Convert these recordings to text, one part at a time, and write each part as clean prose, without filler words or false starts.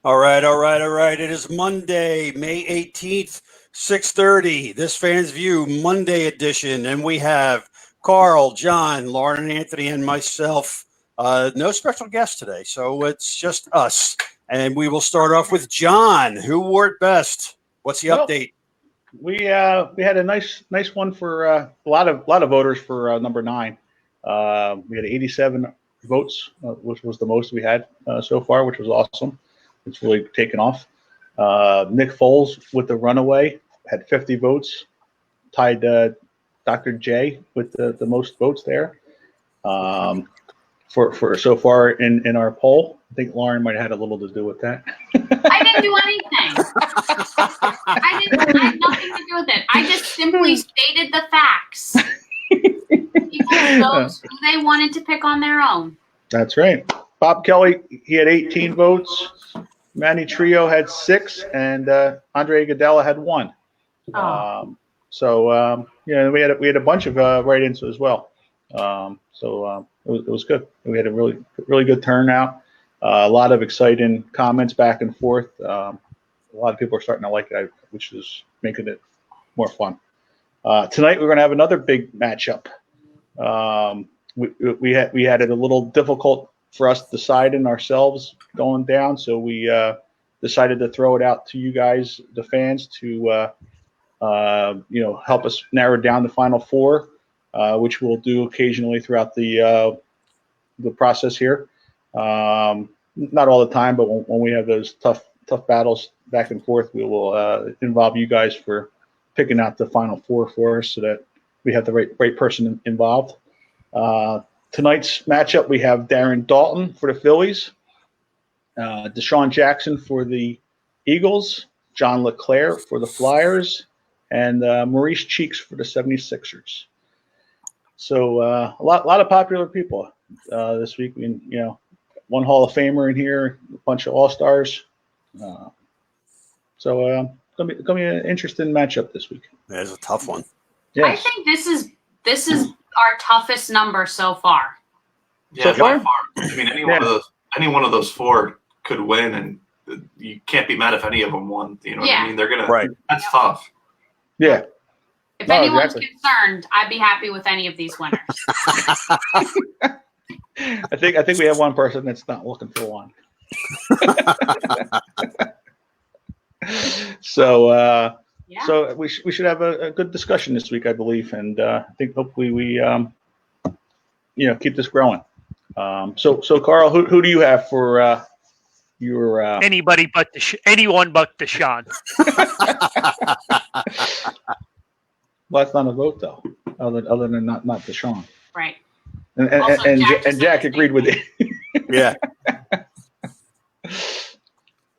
All right, all right, all right. It is Monday, May 18th, 6:30. This Fans View Monday edition. And we have Carl, John, Lauren, and Anthony, and myself. No special guest today, so it's just us. And we will start off with John. Who wore it best? What's the Well, update? we had a nice one for a lot of voters for number 9. We had 87 votes, which was the most we had so far, which was awesome. It's really taken off. Nick Foles with the runaway had 50 votes, tied Dr. J with the most votes there. For so far in our poll, I think Lauren might have had a little to do with that. I didn't do anything. I had nothing to do with it. I just simply stated the facts. People chose who they wanted to pick on their own. That's right. Bob Kelly, he had 18 votes. Manny Trio had 6, and Andre Iguodala had 1. Oh. We had a bunch of write-ins as well. It was good. We had a really good turnout. A lot of exciting comments back and forth. A lot of people are starting to like it, which is making it more fun. Tonight we're going to have another big matchup. We had it a little difficult for us deciding ourselves going down, so we decided to throw it out to you guys, the fans, to help us narrow down the final 4, which we'll do occasionally throughout the process here. Not all the time, but when we have those tough battles back and forth, we will involve you guys for picking out the final 4 for us, so that we have the right person involved. Tonight's matchup, we have Darren Dalton for the Phillies, Deshaun Jackson for the Eagles, John LeClaire for the Flyers, and Maurice Cheeks for the 76ers. So a lot of popular people this week. One Hall of Famer in here, a bunch of All-Stars. It's gonna be an interesting matchup this week. It's a tough one. I Yes. think this is our toughest number so far. Yeah, So far? by far. I mean, any one of those 4 could win, and you can't be mad if any of them won. You know what I mean? They're gonna. Right. That's tough. Yeah. If No, anyone's exactly. concerned, I'd be happy with any of these winners. I think we have one person that's not looking for one. So we should have a good discussion this week, I believe, and I think hopefully we keep this growing. So Carl, who do you have for your anyone but Deshaun? Well, that's not a vote though, other than not Deshaun. Right. And Jack agreed with it. Yeah.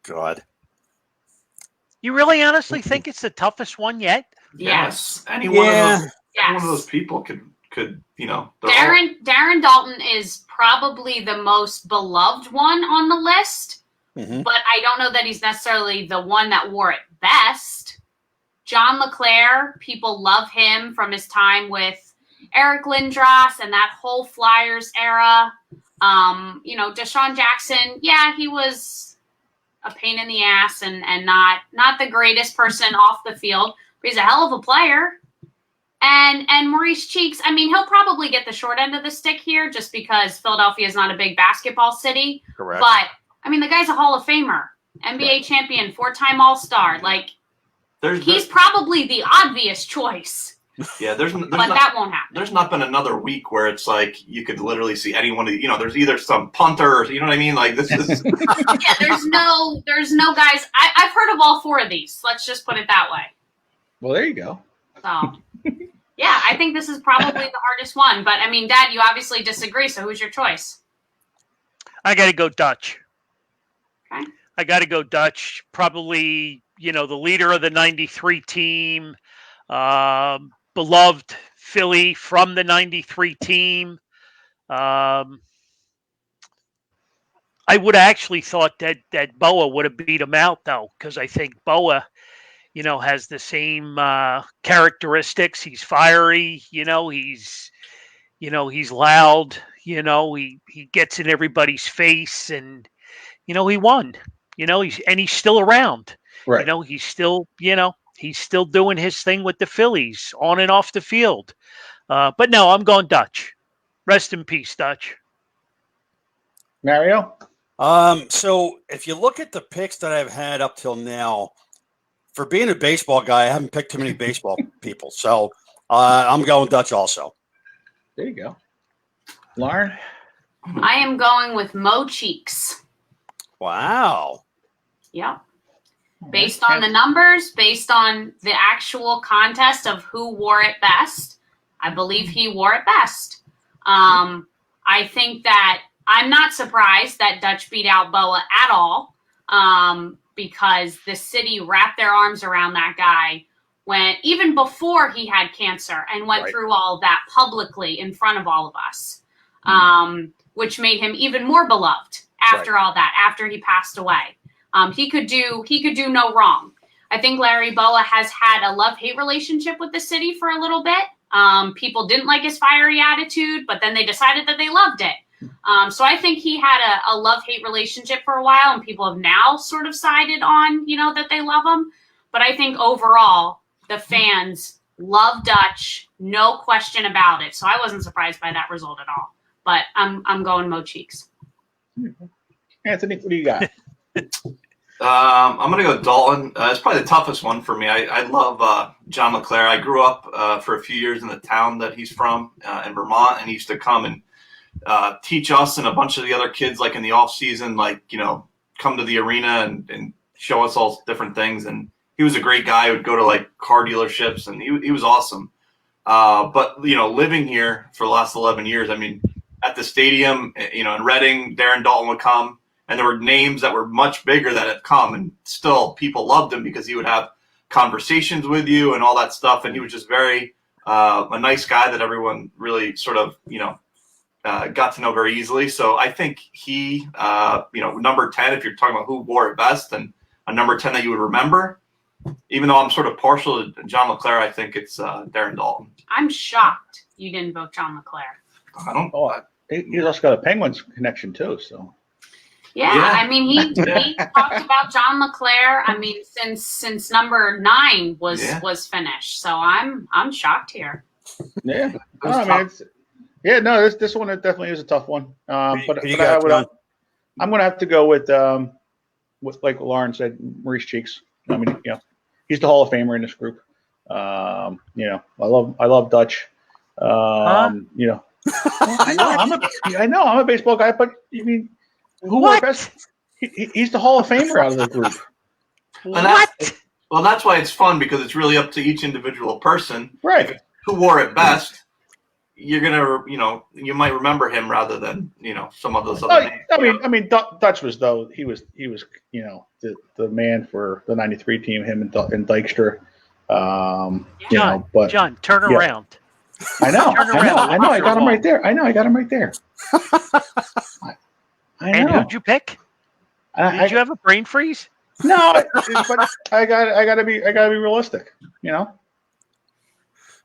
God. You really honestly think it's the toughest one yet? Yes. Any one Yeah. of those people could Darren Dalton is probably the most beloved one on the list, but I don't know that he's necessarily the one that wore it best. John LeClaire, people love him from his time with Eric Lindros and that whole Flyers era. Deshaun Jackson, he was a pain in the ass and not the greatest person off the field, but he's a hell of a player. And Maurice Cheeks, I mean, he'll probably get the short end of the stick here just because Philadelphia is not a big basketball city. Correct. But, I mean, the guy's a Hall of Famer, NBA champion, 4-time All-Star. Like, he's probably the obvious choice. Yeah, but that won't happen. There's not been another week where it's like you could literally see anyone. There's either some punter, or, you know what I mean? Like this is. Yeah, there's no guys. I've heard of all 4 of these. Let's just put it that way. Well, there you go. So, yeah, I think this is probably the hardest one. But I mean, Dad, you obviously disagree. So who's your choice? I got to go Dutch. Okay. I got to go Dutch. Probably, the leader of the '93 team. Beloved Philly from the '93 team. I would have actually thought that Boa would have beat him out, though, because I think Boa, has the same characteristics. He's fiery, he's loud, he gets in everybody's face, and, he won. he's still around. Right. He's still, he's still doing his thing with the Phillies on and off the field. But no, I'm going Dutch. Rest in peace, Dutch. Mario? So if you look at the picks that I've had up till now, for being a baseball guy, I haven't picked too many baseball people. So I'm going Dutch also. There you go. Lauren? I am going with Mo Cheeks. Wow. Yep. Based on the numbers, based on the actual contest of who wore it best, I believe he wore it best. I think that I'm not surprised that Dutch beat out Boa at all, because the city wrapped their arms around that guy even before he had cancer and went through all of that publicly in front of all of us, which made him even more beloved after all that, after he passed away. He could do no wrong. I think Larry Boa has had a love-hate relationship with the city for a little bit. People didn't like his fiery attitude, but then they decided that they loved it. So I think he had a love-hate relationship for a while, and people have now sort of sided on, that they love him. But I think overall, the fans love Dutch, no question about it. So I wasn't surprised by that result at all. But I'm going Mo Cheeks. Anthony, what do you got? I'm going to go Dalton. It's probably the toughest one for me. I love John LeClair. I grew up for a few years in the town that he's from in Vermont, and he used to come and teach us and a bunch of the other kids, like in the off season, come to the arena and show us all different things. And he was a great guy. He would go to like car dealerships, and he was awesome. But living here for the last 11 years, I mean, at the stadium, in Reading, Darren Dalton would come. And there were names that were much bigger that had come, and still people loved him because he would have conversations with you and all that stuff. And he was just very a nice guy that everyone really sort of, got to know very easily. So I think he, number 10, if you're talking about who wore it best, and a number 10 that you would remember, even though I'm sort of partial to John LeClair, I think it's Darren Dalton. I'm shocked you didn't vote John LeClair. I don't. He's also got a Penguins connection too, so. Yeah. I mean, he talked about John LeClair. I mean, since number 9 was finished, so I'm shocked here. Yeah, this one definitely is a tough one. I'm going to have to go with like Lauren said, Maurice Cheeks. I mean, he's the Hall of Famer in this group. I love Dutch. I know I'm a baseball guy, but I mean. Who wore best? He's the Hall of Famer out of the group. That's why it's fun, because it's really up to each individual person. Right. Who wore it best? You're gonna, you might remember him rather than, some of those other names. I mean, Dutch was he was, the man for the '93 team. Him and Dykstra. John, turn around. I know. I got him right there. And who'd you pick? Did you have a brain freeze? No, but I gotta be realistic.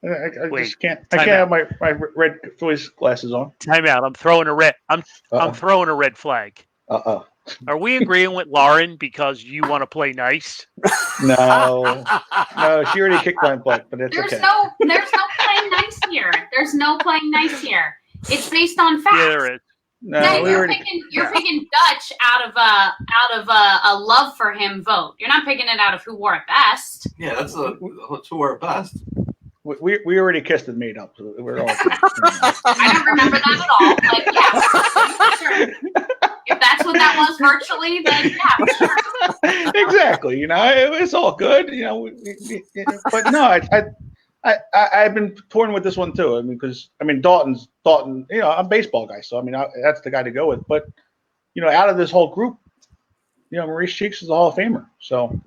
I just can't. I can't have my red Phillies glasses on. Time out. I'm throwing a red. I'm throwing a red flag. Are we agreeing with Lauren because you want to play nice? No, she already kicked my butt, but it's okay. There's no playing nice here. There's no playing nice here. It's based on facts. Yeah, there is. No, you're picking Dutch out of a love for him vote. You're not picking it out of who wore it best. Yeah, that's who wore it best. We already kissed and made up. So we're all. I don't remember that at all. But yeah, sure. If that's what that was virtually, then yeah, sure. Exactly. It was all good. But no, I've been torn with this one too. I mean, because Dalton. I'm a baseball guy, so that's the guy to go with. But out of this whole group, Maurice Cheeks is a Hall of Famer. So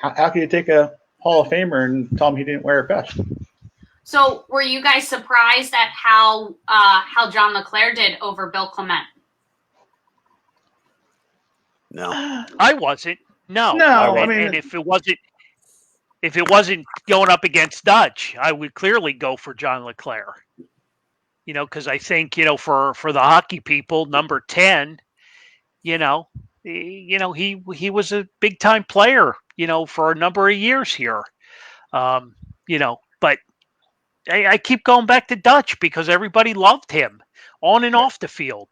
how can you take a Hall of Famer and tell him he didn't wear it best? So were you guys surprised at how John LeClair did over Bill Clement? No, I wasn't. No. And if it wasn't going up against Dutch, I would clearly go for John LeClair. Because I think, for the hockey people, number 10, he was a big time player, for a number of years here. But I keep going back to Dutch because everybody loved him on and off the field.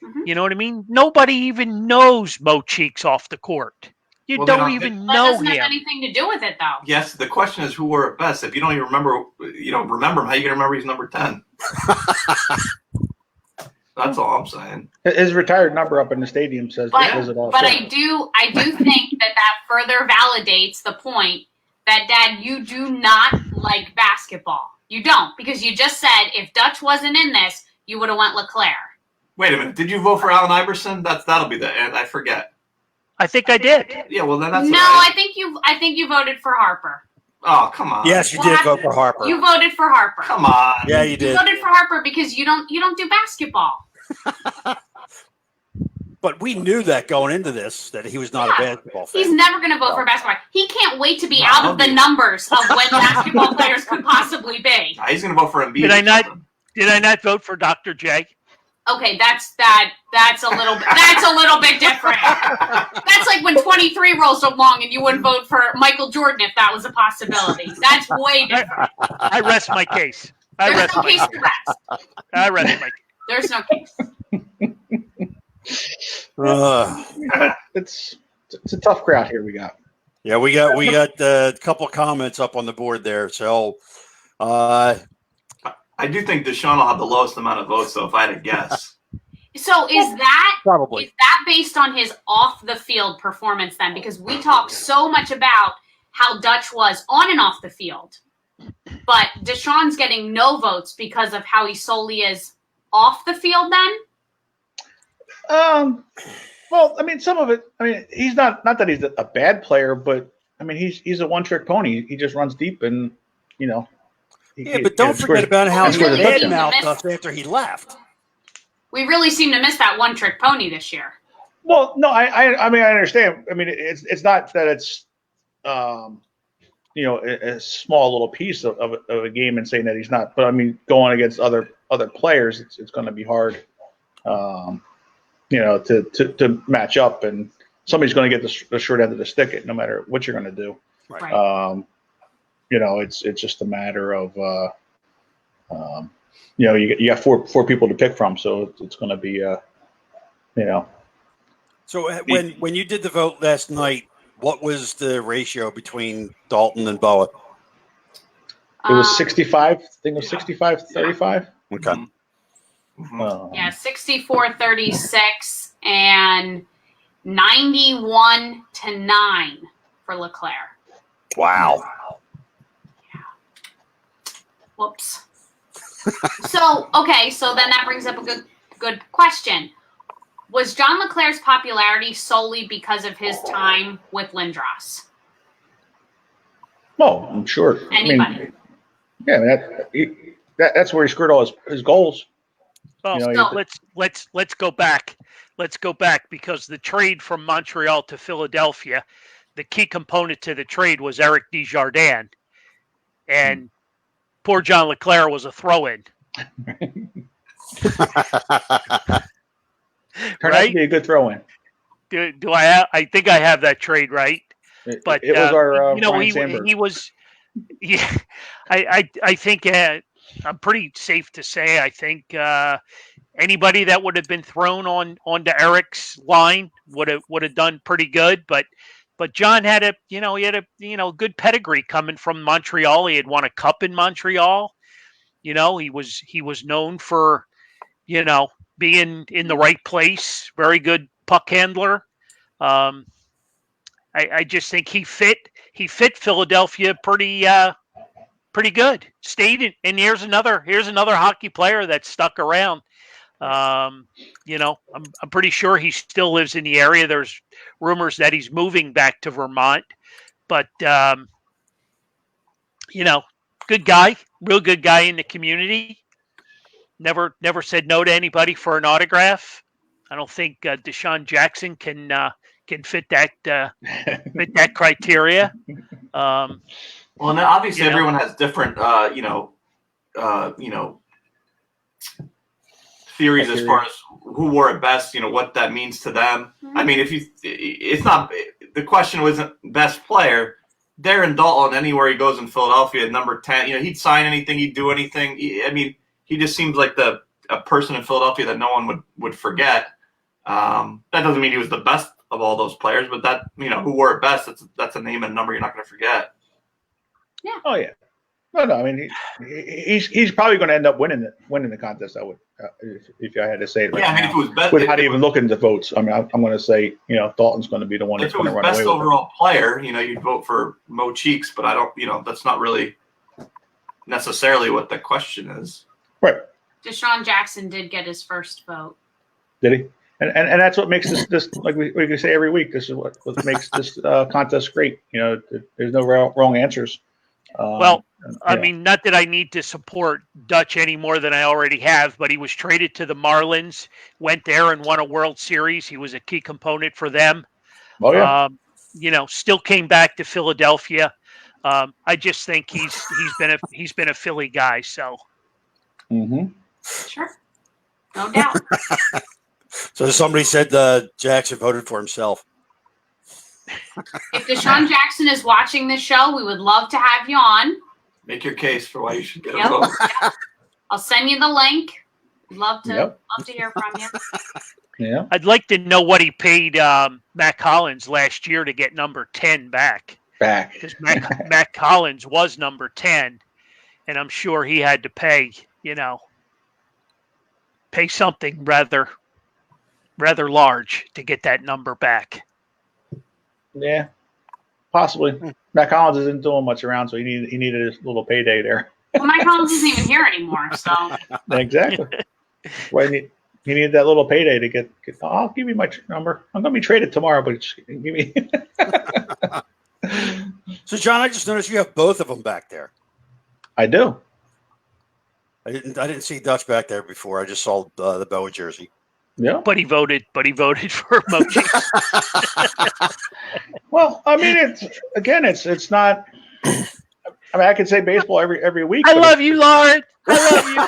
Mhm. You know what I mean? Nobody even knows Mo Cheeks off the court. You Well, they don't don't- even That know doesn't have him. anything to do with it, though. Yes, the question is who wore it best. If you don't even remember, you don't remember him. How you gonna remember he's number 10? That's all I'm saying. His retired number up in the stadium says it all. But I do think that further validates the point that, Dad, you do not like basketball. You don't, because you just said if Dutch wasn't in this, you would have went LeClaire. Wait a minute. Did you vote for Allen Iverson? That'll be the end. I forget. I think I did. Yeah, well then that's No, what I think you voted for Harper. Oh, come on. Yes, you Well, did vote for Harper. You voted for Harper. Come on. Yeah, you You did. voted for Harper because you don't do basketball. But we knew that going into this, that he was not a Yeah. basketball fan. He's never going to vote for basketball. He can't wait to be No, out of the okay. numbers of when basketball players could possibly be. Nah, he's gonna vote for Embiid. Did I or not- something. Did I not vote for Dr. J? Okay, that's a little bit different. That's like when 23 rolls along and you wouldn't vote for Michael Jordan if that was a possibility. That's way different. I rest my case. I There's rest no my case case. to rest. I rest my case. There's no case. It's a tough crowd here we got. Yeah, we got a couple of comments up on the board there. So, I do think Deshaun will have the lowest amount of votes, though, if I had to guess. So is probably. that based on his off the field performance then? Because we talk so much about how Dutch was on and off the field, but Deshaun's getting no votes because of how he solely is off the field then? Well, I mean, some of it. I mean, he's not that he's a bad player, but I mean, he's a one-trick pony. He just runs deep, and Yeah, but don't forget about how Well, he we really bad seem to mouthed miss- us after he left. We really seem to miss that one trick pony this year. Well, no, I mean, I understand. I mean, it's not that it's a small little piece of a game and saying that he's not. But I mean, going against other players, it's going to be hard. To match up, and somebody's going to get the short end of the stick, no matter what you're going to do. Right. It's just a matter of you got four people to pick from, so it's going to be So when you did the vote last night, what was the ratio between Dalton and Boa? It was 65. I think it was 65-35. Okay. Mhm. Yeah, 64-36 and 91-9 for LeClaire. Wow. Whoops. So then that brings up a good question. Was John LeClaire's popularity solely because of his time with Lindros? Oh, I'm sure. Anybody. That's where he scored all his goals. Well, let's go back. Let's go back because the trade from Montreal to Philadelphia, the key component to the trade was Eric Desjardins, and poor John LeClaire was a throw-in. Turned out to be a good throw-in. Do I have? I think I have that trade right. But it was our Brian he Sandberg. was. Yeah, I think I'm pretty safe to say I think anybody that would have been thrown onto Eric's line would have done pretty good. But John had a good pedigree coming from Montreal. He had won a cup in Montreal. He was known for being in the right place. Very good puck handler. I just think he fit Philadelphia pretty good. Stayed in, and here's another hockey player that stuck around. I'm pretty sure he still lives in the area. There's rumors that he's moving back to Vermont, but good guy, real good guy in the community. Never said no to anybody for an autograph. I don't think Deshaun Jackson can fit that criteria. Well, and obviously everyone has different, theories as far as who wore it best, what that means to them. I mean, it's not, the question wasn't best player. Darren Dalton, anywhere he goes in Philadelphia, number 10, he'd sign anything, he'd do anything. He just seems like a person in Philadelphia that no one would forget. That doesn't mean he was the best of all those players, but that, who wore it best, that's a name and number you're not going to forget. Yeah. Oh yeah. No. I mean, he's probably going to end up winning the contest. I would, if I had to say it. Right Yeah, I mean, now. if it was best, Without even looking at the votes, I mean, I'm going to say, Dalton's going to be the one that's if it going to was run best away with overall player, you'd vote for Mo Cheeks, but I don't, that's not really necessarily what the question is. it. Right? Deshaun Jackson did get his first vote. Did he? And that's what makes this like we can say every week. This is what makes this contest great. There's no wrong answers. I mean, not that I need to support Dutch any more than I already have, but he was traded to the Marlins, went there and won a World Series. He was a key component for them. Oh yeah. Still came back to Philadelphia. I just think he's been a Philly guy. So. Mm-hmm. Sure. No doubt. So somebody said Jackson voted for himself. If Deshaun Jackson is watching this show, we would love to have you on. Make your case for why you should get a Yep. vote. I'll send you the link. Love to Yep. hear from you. Yeah. I'd like to know what he paid Matt Collins last year to get number 10 back. Because Matt Collins was number 10, and I'm sure he had to pay something rather large to get that number back. Yeah. Possibly. Matt Collins isn't doing much around, so he needed his little payday there. Well, Mike Collins isn't even here anymore, so Exactly. Well, he needed that little payday to get. I'll give you my number. I'm going to be traded tomorrow, but just give me. So, John, I just noticed you have both of them back there. I do. I didn't see Dutch back there before. I just saw the Boa jersey. Yeah. But he voted for Mochi. Well, I mean, it's not. I mean, I could say baseball every week. I love you, Lauren. I love you.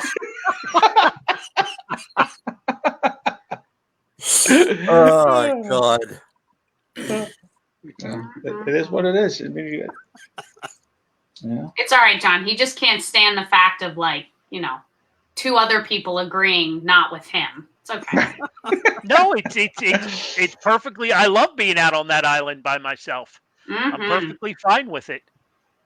Oh God. It is what it is. I mean, it's all right, John. He just can't stand the fact of two other people agreeing not with him. It's okay. No, it's perfectly. I love being out on that island by myself. Mm-hmm. I'm perfectly fine with it.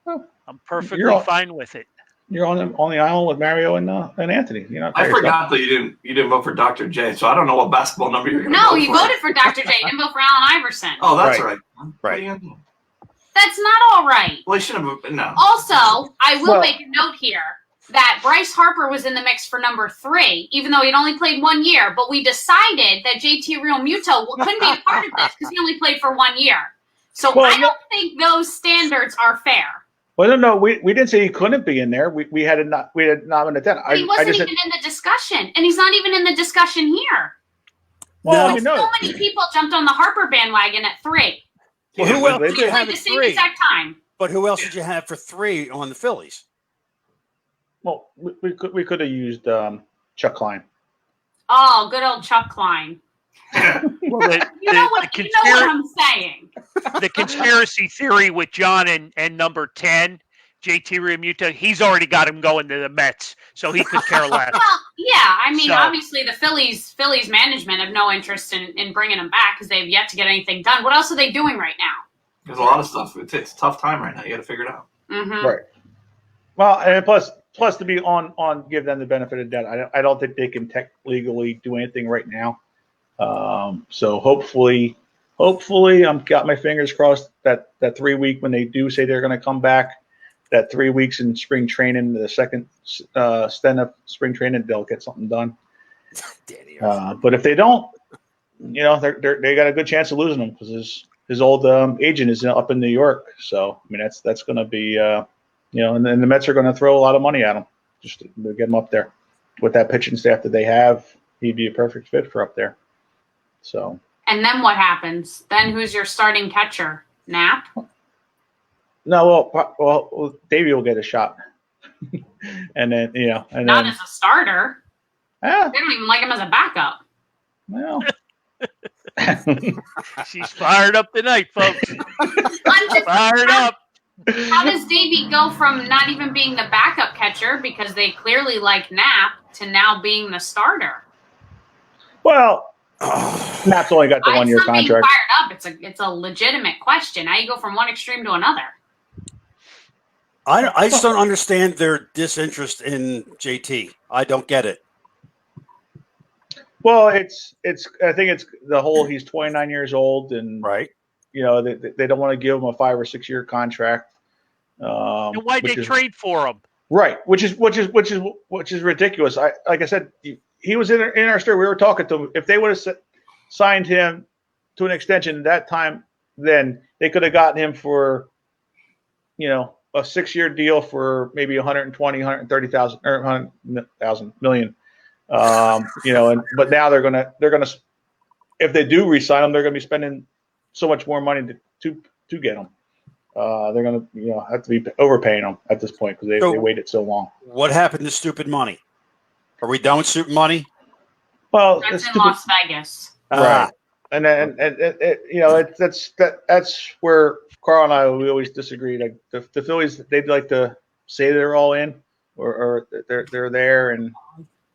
I'm perfectly fine with it. You're on the island with Mario and Anthony. I forgot that you didn't vote for Dr. J, so I don't know what basketball number you're going to vote for. No, he voted for Dr. J. He didn't vote for Allen Iverson. Oh, that's Right. right. That's not all right. Well, he should have. No. Also, I will Well- make a note here that Bryce Harper was in the mix for number 3, even though he'd only played 1 year. But we decided that JT Realmuto couldn't be a part of this because he only played for 1 year. So Well, I don't think those standards are fair. Well, no, we didn't say he couldn't be in there. We had nominated that. He wasn't even in the discussion, and he's not even in the discussion here. Well, No. I mean, no. So many people jumped on the Harper bandwagon at 3. Well, who else they did We you played have the at same 3? exact time. But who else did you have for 3 on the Phillies? Well, we could have used Chuck Klein. Oh, good old Chuck Klein. Well, You know what I'm saying. the conspiracy theory with John and number 10, JT Realmuto, he's already got him going to the Mets, so he could care less. Well, yeah, I mean, So- obviously the Phillies management have no interest in bringing him back because they've yet to get anything done. What else are they doing right now? There's a lot of stuff. It's a tough time right now. You got to figure it out. Mm-hmm. Right. Well, and plus to be on give them the benefit of the doubt. I don't think they can legally do anything right now. So hopefully I'm got my fingers crossed that 3 week when they do say they're going to come back, that 3 weeks in spring training, the second stint of spring training, they'll get something done. But if they don't, they got a good chance of losing him because his old agent is up in New York. So I mean that's going to be and then the Mets are going to throw a lot of money at him just to get him up there. With that pitching staff that they have, he'd be a perfect fit for up there. So. And then what happens? Then who's your starting catcher? Knapp? No, well, Davey will get a shot, and then Not as a starter. yeah, They don't even like him as a backup. Well, She's fired up tonight, folks. I'm just, Fired up. how does Davey go from not even being the backup catcher because they clearly like Knapp to now being the starter? well, Knapp's only got the I'm 1-year not being contract. fired up. It's a legitimate question. How you go from one extreme to another? I just don't understand their disinterest in JT. I don't get it. Well, it's. I think it's the whole. He's 29 years old, and Right. they don't want to give him a 5 or 6 year contract. And why'd which they is- trade for him? Right, which is ridiculous. Like I said, he was in our story. We were talking to him. If they would have signed him to an extension at that time, then they could have gotten him for, a 6-year deal for maybe 120, 130,000 or 100,000 million. But now they're gonna if they do re-sign him, they're gonna be spending so much more money to get him. They're gonna have to be overpaying them at this point because they waited so long. What happened to stupid money? Are we done with stupid money? Well, That's in Las Vegas. right? And that's where Carl and I we always disagree. Like the Phillies, they'd like to say they're all in, or they're there, and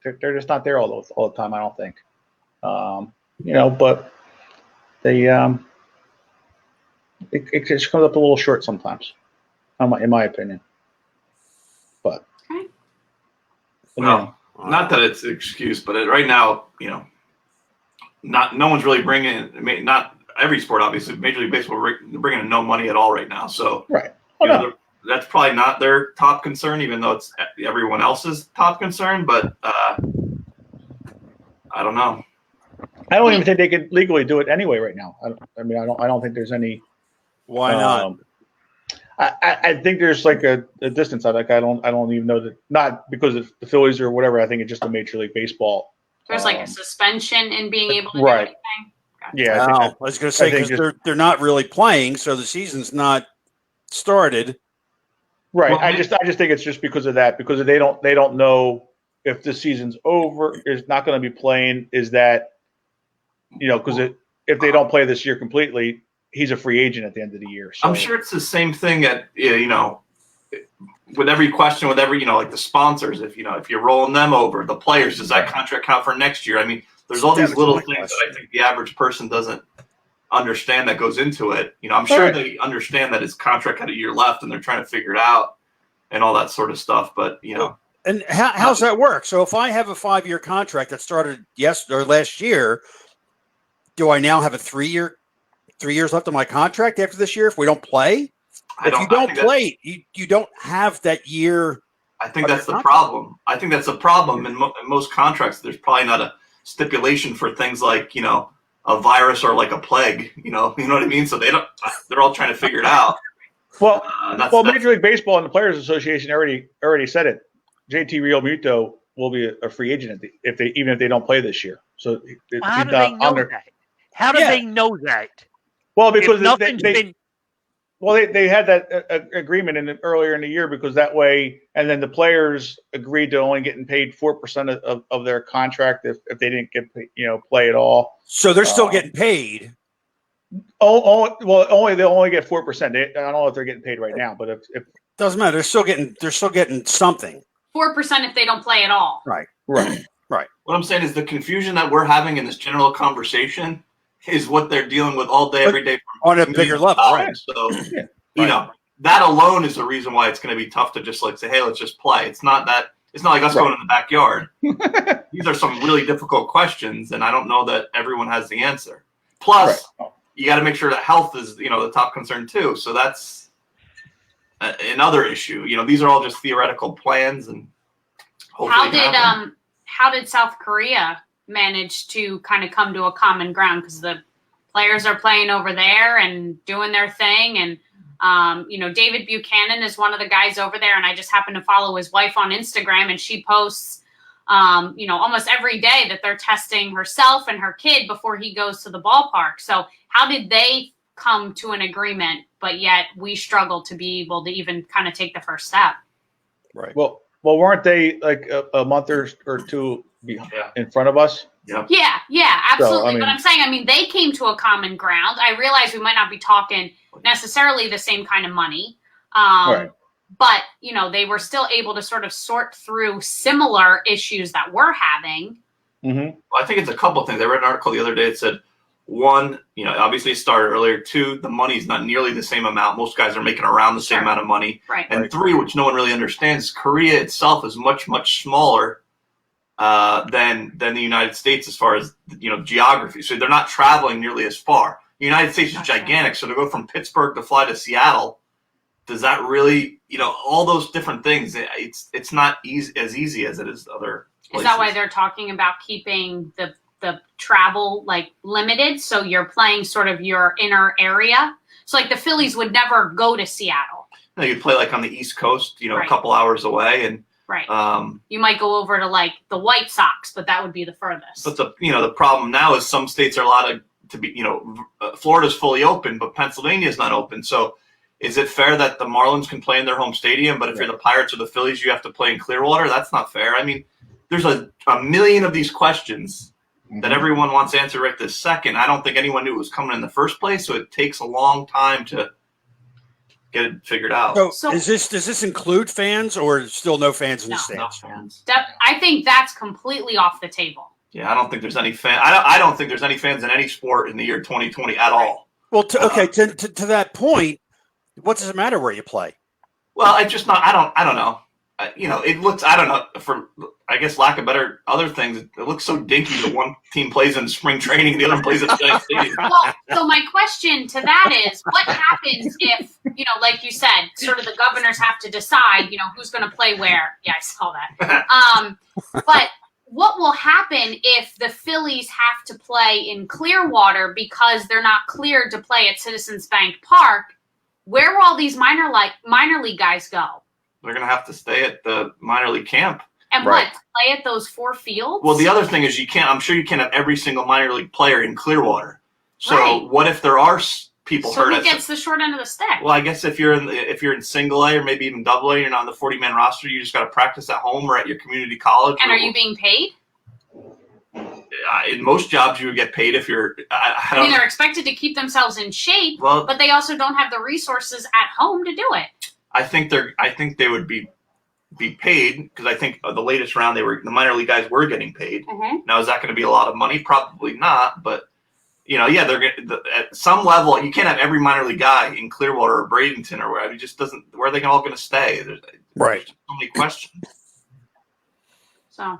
they're just not there all the time. I don't think. But they it just comes up a little short sometimes, in my opinion. But Okay. Well, not that it's an excuse, but right now, no one's really bringing. Not every sport, obviously. Major League Baseball bringing in no money at all right now. So right. that's probably not their top concern, even though it's everyone else's top concern. But I don't know. I don't even think they could legally do it anyway right now. I don't think there's any. Why not? I think there's like a distance. I don't even know that. Not because of the Phillies or whatever. I think it's just a Major League Baseball. There's like a suspension in being able to right. do anything. Gotcha. Yeah, I was going to say because they're not really playing, so the season's not started. Right. Well, I just think it's just because of that, because they don't know if the season's over, is not going to be playing. Is that because if they don't play this year completely, he's a free agent at the end of the year. So. I'm sure it's the same thing with every question, with every like the sponsors. If you're rolling them over, the players, does that contract count for next year? I mean, there's all these little things that I think the average person doesn't understand that goes into it. I'm sure they understand that his contract had a year left and they're trying to figure it out and all that sort of stuff. But And how's that work? So if I have a 5-year contract that started last year, do I now have a 3 years left of my contract after this year if we don't play? If you don't play, you don't have that year. I think that's the problem. I think that's a problem in most contracts. There's probably not a stipulation for things like a virus or like a plague. You know what I mean? So they're all trying to figure it out. Well, Major League Baseball and the Players Association already said it. JT Realmuto will be a free agent if they don't play this year. So how do they know that? How do they know that? Well, because if they had that agreement earlier in the year, because that way, and then the players agreed to only getting paid 4% of their contract if they didn't get play at all. So they're still getting paid. They'll only get 4%. I don't know if they're getting paid right now, but if doesn't matter, they're still getting something. 4% if they don't play at all. Right. What I'm saying is the confusion that we're having in this general conversation is what they're dealing with all day, every day on a bigger level, right? So, that alone is the reason why it's going to be tough to just like say, hey, let's just play. It's not like us going in the backyard. These are some really difficult questions, and I don't know that everyone has the answer. Plus, you got to make sure that health is, the top concern too. So that's another issue. These are all just theoretical plans, and hopefully how did South Korea manage to kind of come to a common ground? Because the players are playing over there and doing their thing, and David Buchanan is one of the guys over there, and I just happen to follow his wife on Instagram, and she posts almost every day that they're testing herself and her kid before he goes to the ballpark. So how did they come to an agreement, but yet we struggle to be able to even kind of take the first step? Right. Well, weren't they like a month or two in front of us? Yeah, absolutely. mean- But I'm saying, I mean, they came to a common ground. I realize we might not be talking necessarily the same kind of money. Right. But, you know, they were still able to sort of sort through similar issues that we're having. Mm-hmm. Well, I think it's a couple of things. I read an article the other day that said, one, you know, obviously it started earlier. Two, the money is not nearly the same amount. Most guys are making around the same amount of money. Right. And three, which no one really understands, Korea itself is much, much smaller than the United States as far as, you know, geography. So they're not traveling nearly as far. The United States is gigantic. So to go from Pittsburgh to fly to Seattle, does that really, you know, all those different things, it's not as easy as it is other places. Is that why they're talking about keeping the travel like limited? So you're playing sort of your inner area. So like the Phillies would never go to Seattle. No, you'd play like on the East Coast, you know, Right. a couple hours away, and Right. You might go over to like the White Sox, but that would be the furthest. but the problem now is some states are allowed to be, you know, Florida's fully open, but Pennsylvania's not open. So is it fair that the Marlins can play in their home stadium, but if you're the Pirates or the Phillies, you have to play in Clearwater? That's not fair. I mean, there's a million of these questions that everyone wants answered right this second. I don't think anyone knew it was coming in the first place, so it takes a long time to get it figured out. So does this include fans or still no fans in the No. No stands? fans. I think that's completely off the table. Yeah, I don't think there's any fan. I don't think there's any fans in any sport in the year 2020 at all. Well, to that point, what does it matter where you play? Well, I just not. I don't know. You know, it looks. I don't know. For I guess lack of better other things, it looks so dinky that one team plays in spring training, the other plays at Giant Stadium. Well, so my question to that is, what happens if, you know, like you said, sort of the governors have to decide, you know, who's going to play where? Yeah, I saw that. But what will happen if the Phillies have to play in Clearwater because they're not cleared to play at Citizens Bank Park? Where will all these minor league guys go? They're going to have to stay at the minor league camp. And Right. what, play at those 4 fields? Well, the other thing is I'm sure you can't have every single minor league player in Clearwater. So Right. what if there are people so hurt? who gets the short end of the stick? Well, I guess if you're in single A or maybe even double A, you're not on the 40-man roster. You just got to practice at home or at your community college. And are you being paid? In most jobs, you would get paid if you're. I I don't mean, they're expected to keep themselves in shape, Well, but they also don't have the resources at home to do it. I think they would be paid because I think the latest round the minor league guys were getting paid. Mm-hmm. Now is that going to be a lot of money? Probably not, but you know, yeah, they're at some level. You can't have every minor league guy in Clearwater or Bradenton or wherever. It just doesn't. Where are they all going to stay? Right. So many questions. So,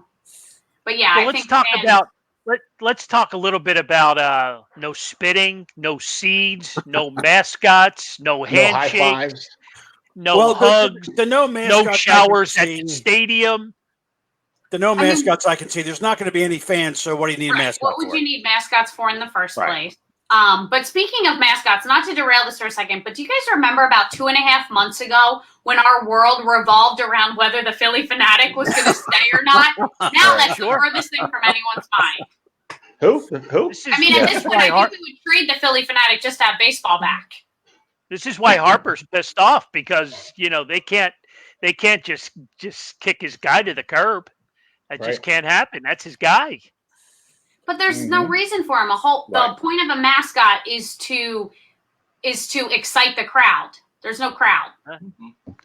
but yeah, Well, I let's think talk fans- about let's talk a little bit about no spitting, no seeds, no mascots, no No high handshakes, fives. no well, hugs, the no mascots no I showers can at see- the stadium. The no I mean- mascots I can see. There's not going to be any fans, so what do you need a Right, mascot what would for? you need mascots for in the first Right. place? But speaking of mascots, not to derail this for a second, but do you guys remember about 2.5 months ago when our world revolved around whether the Philly Fanatic was going to stay or not? Now that's Sure. the furthest thing from anyone's mind. Who? This is, I mean, Yeah. at this this is point, why I think we would trade the Philly Fanatic just to have baseball back. This is why Harper's pissed off because you know they can't just kick his guy to the curb. That just Right. can't happen. That's his guy. But there's no reason for him. The Right. point of a mascot is to excite the crowd. There's no crowd. There's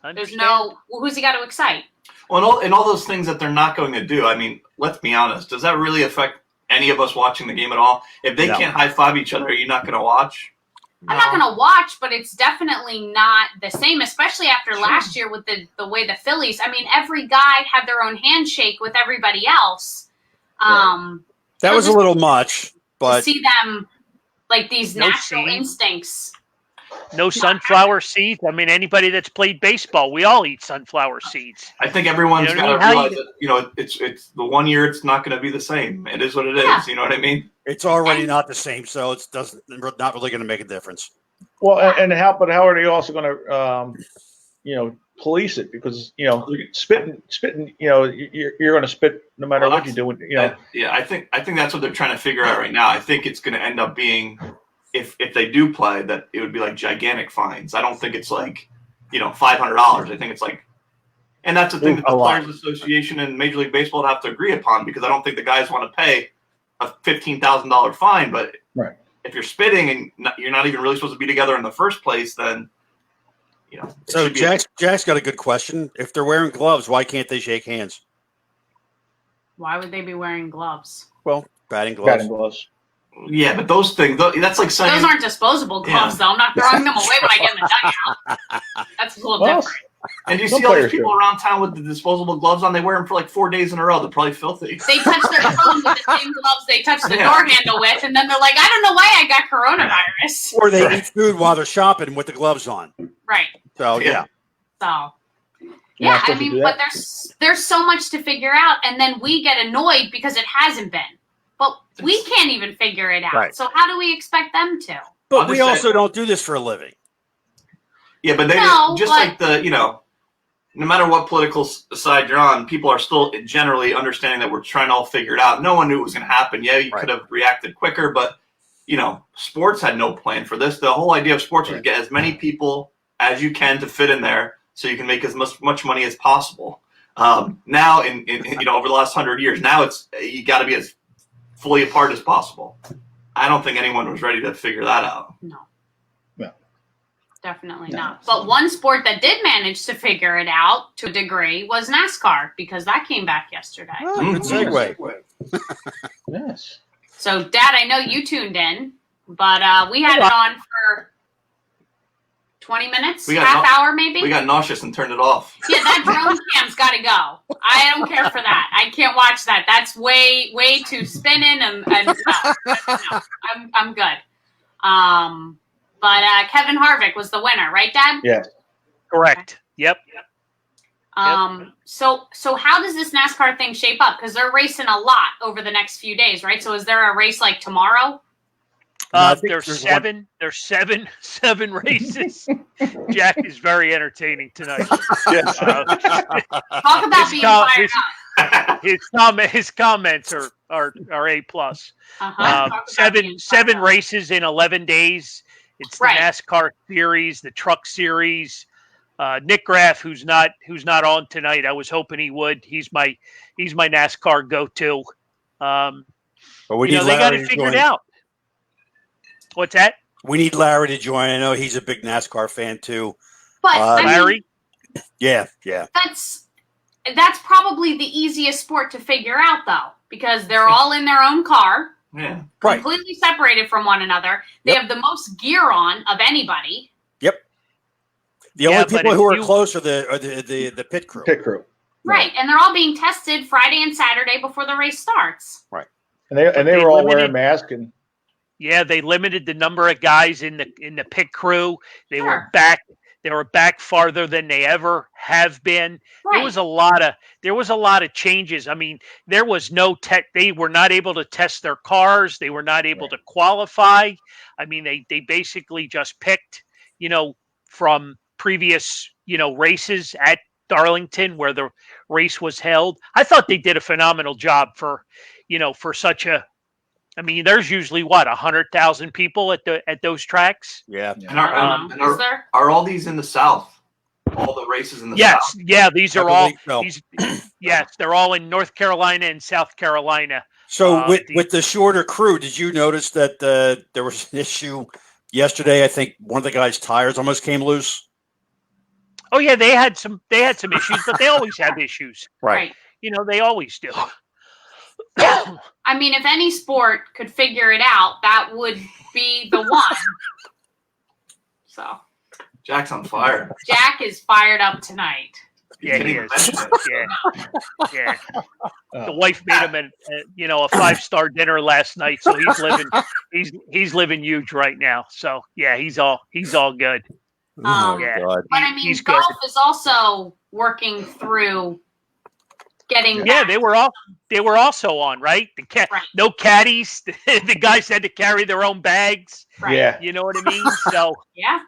Understand? no who's he got to excite? Well, and all those things that they're not going to do. I mean, let's be honest. Does that really affect any of us watching the game at all? If they No. can't high five each other, are you not going to watch? I'm not going to watch, but it's definitely not the same, especially after last year with the way the Phillies. I mean, every guy had their own handshake with everybody else. That was a little much, To but see them like these No natural seed. instincts. No sunflower seeds. I mean, anybody that's played baseball, we all eat sunflower seeds. I think everyone's You know got what I to mean? How realize that, you know, it's the 1 year it's not going to be the same. It is what it is. Yeah. You know what I mean? it's already not the same, so it's not really going to make a difference. Well, and how are they also going to, police it? Because spitting, you're going to spit no matter Well, what you're doing. You know, Yeah, I think that's what they're trying to figure out right now. I think it's going to end up being, if they do play, that it would be like gigantic fines. I don't think it's like, $500. I think it's like, and that's the thing that A the lot. Players Association and Major League Baseball would have to agree upon, because I don't think the guys want to pay a $15,000 fine. But Right. if you're spitting and you're not even really supposed to be together in the first place, then it So should be Jack's got a good question. If they're wearing gloves, why can't they shake hands? Why would they be wearing gloves? Well, batting gloves. Batting gloves. yeah, but those things, that's like saying Those aren't disposable gloves, though. I'm not throwing them away when I get in the dugout. That's a little Well, different. And you Some see all these players people do. around town with the disposable gloves on. They wear them for like 4 days in a row. They're probably filthy. They touch their phone with the same gloves they touch the Yeah. door handle with, and then they're like, I don't know why I got coronavirus. Or they Right. eat food while they're shopping with the gloves on. Right. So yeah. So You're not yeah, I supposed to mean, do but that? there's so much to figure out, and then we get annoyed because it hasn't been. But we can't even figure it out. Right. So how do we expect them to? But I'll we just say- also don't do this for a living. Yeah, but they No, just but- like no matter what political side you're on, people are still generally understanding that we're trying to all figure it out. No one knew it was going to happen. Yeah, you Right. could have reacted quicker, but sports had no plan for this. The whole idea of sports was Right. get as many people as you can to fit in there, so you can make as much money as possible. Now, in over the last 100 years, now it's you got to be as fully apart as possible. I don't think anyone was ready to figure that out. No. No. Definitely No. not. But one sport that did manage to figure it out to a degree was NASCAR, because that came back yesterday. Oh, good segue. Yes. So, Dad, I know you tuned in, but we had it on for 20 minutes, We got half no- hour maybe. We got nauseous and turned it off. Yeah, that drone cam's got to go. I don't care for that. I can't watch that. That's way too spinning, and no, I'm good. But Kevin Harvick was the winner, right, Dad? Yes. Correct. Yep. So how does this NASCAR thing shape up? Because they're racing a lot over the next few days, right? So is there a race like tomorrow? I think There's there's seven. There's seven races. Jack is very entertaining tonight. Yes. Talk about being fired His comments are A plus. up. Talk about being Seven fired up. races in 11 days. It's the Right. NASCAR series, the Truck Series. Nick Graff, who's not on tonight. I was hoping he would. He's my NASCAR go-to. But we need They got Larry it to figured join. out. What's that, We need Larry to join. I know he's a big NASCAR fan too. But I mean, Larry? Yeah. that's probably the easiest sport to figure out, though, because they're all in their own car, Yeah. Right. completely separated from one another. They Yep. have the most gear on of anybody. The only but people if who are you- close are the pit crew. Pit crew. Right, and they're all being tested Friday and Saturday before the race starts. And they they were all limited- wearing masks and Yeah, they limited the number of guys in the pit crew. They were Sure. back. They were back farther than they ever have been. Right. There was a lot of changes. I mean, there was no tech. They were not able to test their cars. They were not able to qualify. I mean, they basically just picked, from previous, races at Darlington where the race was held. I thought they did a phenomenal job for such a. I mean, there's usually 100,000 people at those tracks. Yeah. And are Is there? all these in the South? All the races in the Yes, South? yeah, these I are all. believe so. Yes, they're all in North Carolina and South Carolina. So the- with the shorter crew, did you notice that there was an issue yesterday? I think one of the guys' tires almost came loose. Oh yeah, they had some issues, but they always have issues. Right. They always do. I mean, if any sport could figure it out, that would be the one. So Jack's on fire. Jack is fired up tonight. Yeah, Didn't he even is. mention it. Yeah. The wife made him a 5-star dinner last night, so he's living huge right now. So yeah, he's all good. Yeah. God. But I mean, He's good. golf is also working through getting Yeah, back. they were also on, right? Right. No caddies. The guys had to carry their own bags. Right. yeah. You know what I mean? So Yeah.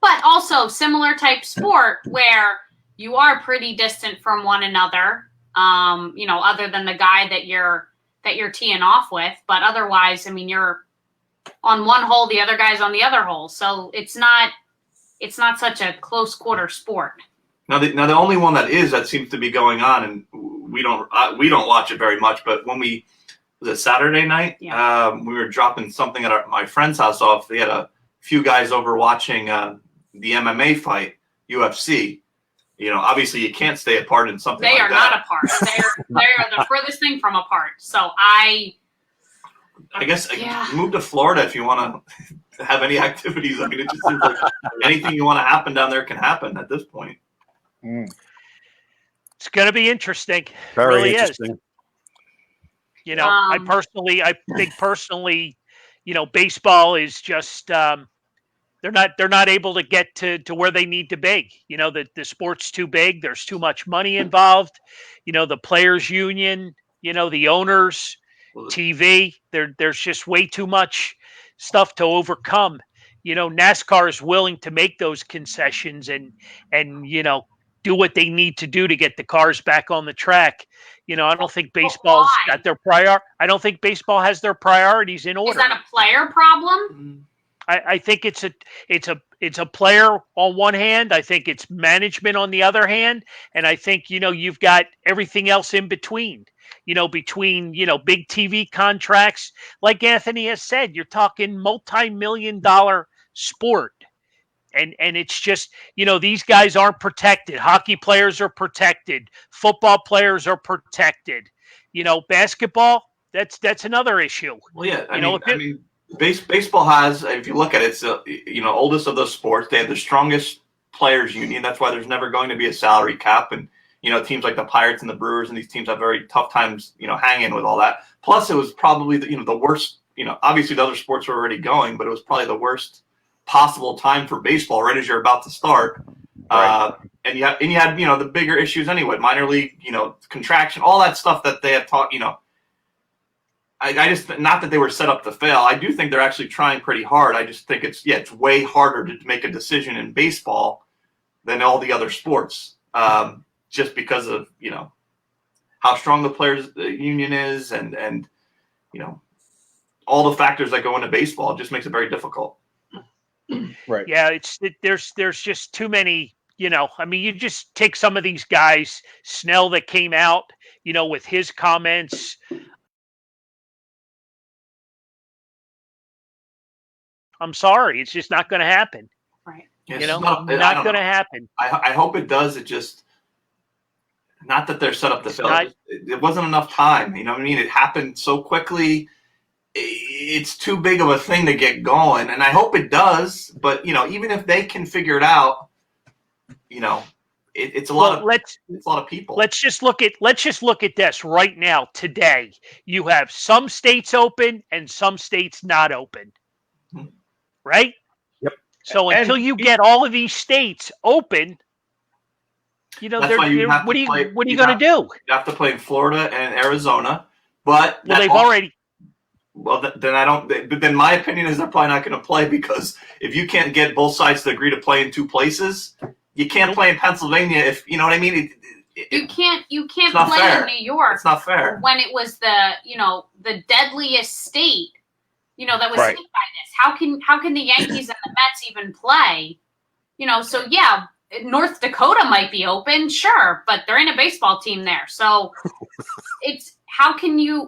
But also similar type sport where you are pretty distant from one another, other than the guy that you're teeing off with. But otherwise, I mean, you're on one hole, the other guy's on the other hole. So it's not such a close quarter sport. Now the only one that seems to be going on, and we don't watch it very much. But when we was it Saturday night? Yeah. We were dropping something at my friend's house off. They had a few guys over watching the MMA fight, UFC. You know, obviously you can't stay apart in something They like are that. not apart. They're the furthest thing from apart. So I guess Yeah. move to Florida if you want to have any activities. I mean, it just seems like anything you want to happen down there can happen at this point. It's going to be interesting. Very really is. interesting. You know, I think personally, you know, baseball is just they're not able to get to where they need to be. You know, the sport's too big. There's too much money involved. You know, the players union, you know, the owners, TV, there's just way too much stuff to overcome. You know, NASCAR is willing to make those concessions and you know, do what they need to do to get the cars back on the track. You know, I don't think baseball's got their I don't think baseball has their priorities in order. Is that a player problem? I think it's a player on one hand. I think it's management on the other hand, and I think, you know, you've got everything else in between. You know, between, you know, big TV contracts, like Anthony has said, you're talking multi-million-dollar sport. And it's just, you know, these guys aren't protected. Hockey players are protected. Football players are protected. You know, basketball, that's another issue. Well, yeah, I You mean, baseball has, if you look at it, it's you know, oldest of those sports. They have the strongest players union. That's why there's never going to be a salary cap. And, you know, teams like the Pirates and the Brewers and these teams have very tough times, you know, hanging with all that. Plus, it was probably the worst. You know, obviously the other sports were already going, but it was probably the worst possible time for baseball right as you're about to start. Right. And you had, you know, the bigger issues anyway, minor league, you know, contraction, all that stuff that they have taught, you know. I just, not that they were set up to fail. I do think they're actually trying pretty hard. I just think it's way harder to make a decision in baseball than all the other sports, just because of, you know, how strong the players union is and, you know, all the factors that go into baseball. It just makes it very difficult. Right. Yeah, there's just too many, you know. I mean, you just take some of these guys, Snell that came out, you know, with his comments. I'm sorry, it's just not going to happen. Right. It's You know, not not going to happen. I hope it does. It just, not that they're set up to fail. not- It wasn't enough time. You know what I mean? It happened so quickly. It's too big of a thing to get going, and I hope it does. But, you know, even if they can figure it out, you know, it's a lot of people. Let's just look at this right now. Today, you have some states open and some states not open, right? Yep. So And- until you get all of these states open, you know, That's why you have what to are play- you you going to do? You have to play in Florida and Arizona, but Well, they've already. Well, then I don't. But then my opinion is they're probably not going to play, because if you can't get both sides to agree to play in two places, you can't play in Pennsylvania. If you know what I mean, You can't It's not play fair. in New York it's not fair. when it was the deadliest state, you know, that was Right. hit by this. How can the Yankees and the Mets even play? You know, so yeah, North Dakota might be open, sure, but there ain't a baseball team there. So it's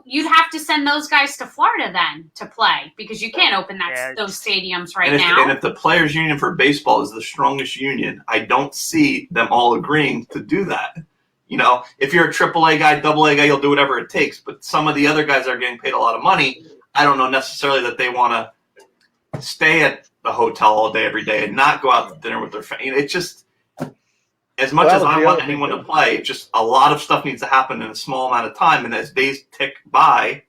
you'd have to send those guys to Florida then to play, because you can't open those stadiums right now. And if the players' union for baseball is the strongest union, I don't see them all agreeing to do that. You know, if you're a AAA guy, AA guy, you'll do whatever it takes. But some of the other guys that are getting paid a lot of money, I don't know necessarily that they want to stay at the hotel all day, every day, and not go out to dinner with their family. It's just, as much Well, as that was I the want other thing, anyone to too. play, just a lot of stuff needs to happen in a small amount of time. And as days tick by,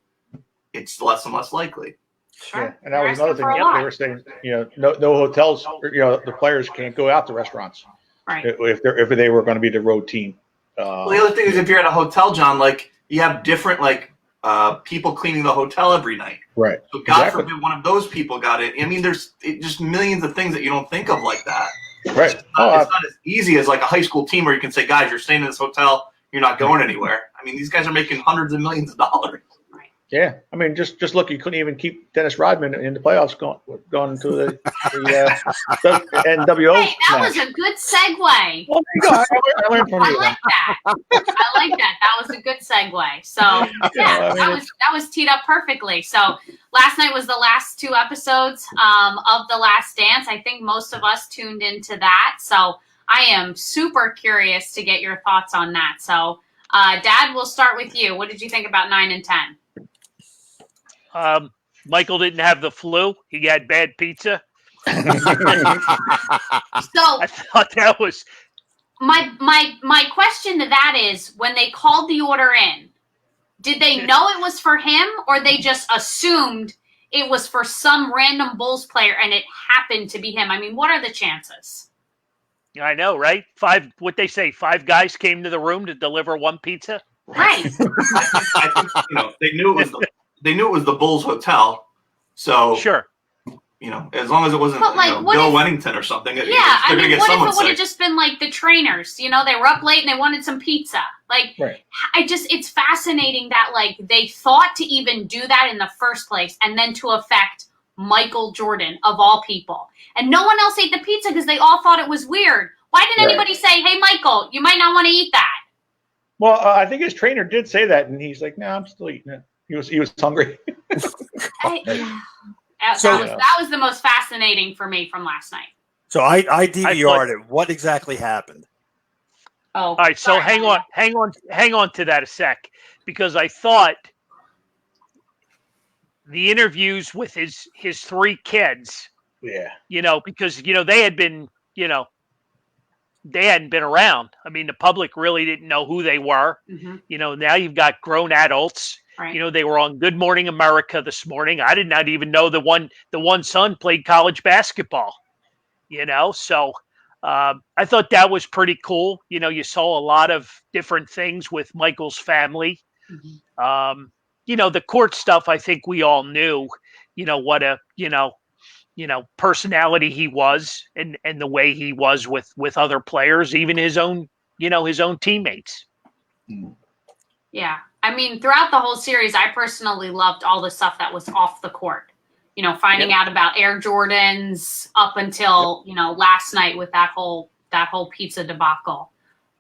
it's less and less likely. Sure. Yeah, and that was You're another thing asking for a they lot. were saying. You know, no hotels. You know, the players can't go out to restaurants Right. if they were going to be the road team. Well, the other thing is, if you're at a hotel, John, like, you have different, like, people cleaning the hotel every night. Right. So God Exactly. forbid one of those people got it. I mean, there's just millions of things that you don't think of like that. Right. It's not as easy as like a high school team where you can say, guys, you're staying in this hotel, you're not going anywhere. I mean, these guys are making hundreds of millions of dollars. Yeah, I mean, just look, you couldn't even keep Dennis Rodman in the playoffs going to the NWO Hey, that was match. a good segue. Well, there you go. I learned from I you. like that. I like that. That was a good segue. So yeah, that was teed up perfectly. So last night was the last 2 episodes of The Last Dance. I think most of us tuned into that. So I am super curious to get your thoughts on that. So Dad, we'll start with you. What did you think about 9 and 10? Michael didn't have the flu. He had bad pizza. So I thought that was my question to that is, when they called the order in, did they know it was for him, or they just assumed it was for some random Bulls player and it happened to be him? I mean, what are the chances? I know, right? 5 guys came to the room to deliver 1 pizza. Right. I think they knew it was the Bulls hotel. So Sure. As long as it wasn't But, like, what Bill if- Wennington or something. Yeah, they're I gonna mean, get what if someone it would have sick. just been like the trainers? They were up late and they wanted some pizza. Like, Right. it's fascinating that, like, they thought to even do that in the first place and then to affect Michael Jordan, of all people. And no one else ate the pizza because they all thought it was weird. Why didn't Right. anybody say, hey, Michael, you might not want to eat that? Well, I think his trainer did say that, and he's like, "No, I'm still eating it." He was hungry. That was the most fascinating for me from last night. So I DVR'd it. What exactly happened? Oh, All right, so hang on to that a sec, because I thought the interviews with his 3 kids, Yeah. because they had been, they hadn't been around. I mean, the public really didn't know who they were. Mhm. Now you've got grown adults. Right. They were on Good Morning America this morning. I did not even know the one son played college basketball. So I thought that was pretty cool. You saw a lot of different things with Michael's family. Mhm. The court stuff, I think we all knew, what a, personality he was, and the way he was with other players, even his own teammates. Yeah. I mean, throughout the whole series, I personally loved all the stuff that was off the court. Finding out about Air Jordans up until, last night with that whole pizza debacle.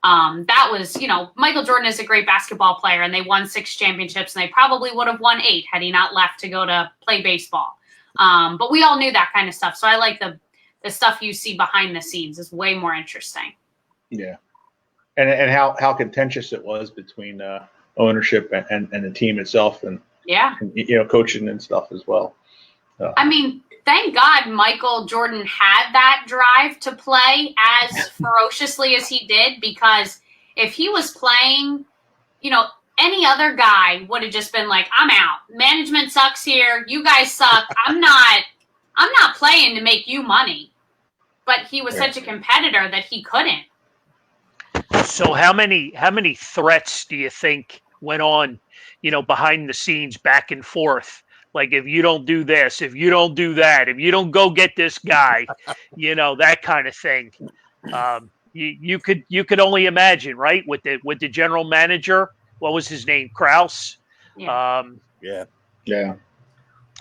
That was, Michael Jordan is a great basketball player, and they won 6 championships, and they probably would have won 8 had he not left to go to play baseball. But we all knew that kind of stuff. So I like the stuff you see behind the scenes is way more interesting. Yeah. And how contentious it was between ownership and the team itself, and Yeah. coaching and stuff as well. I mean, thank God Michael Jordan had that drive to play as ferociously as he did, because if he was playing, any other guy would have just been like, I'm out. Management sucks here. You guys suck. I'm not playing to make you money. But he was such a competitor that he couldn't. So how many threats do you think went on, behind the scenes, back and forth? Like, if you don't do this, if you don't do that, if you don't go get this guy, that kind of thing. You could only imagine, right? With the general manager, what was his name? Krause. Yeah. Yeah.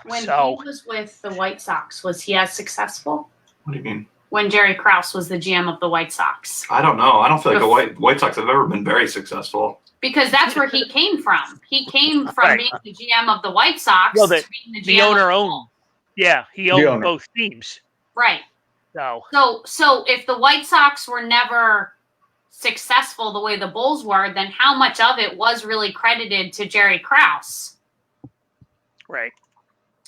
When he was with the White Sox, was he as successful? What do you mean? When Jerry Krause was the GM of the White Sox. I don't know. I don't feel like the White Sox have ever been very successful. Because that's where he came from. He came from being the GM of the White Sox to being the GM the owner of the owned. Bulls. Yeah, he owned both teams. Right. So if the White Sox were never successful the way the Bulls were, then how much of it was really credited to Jerry Krause? Right.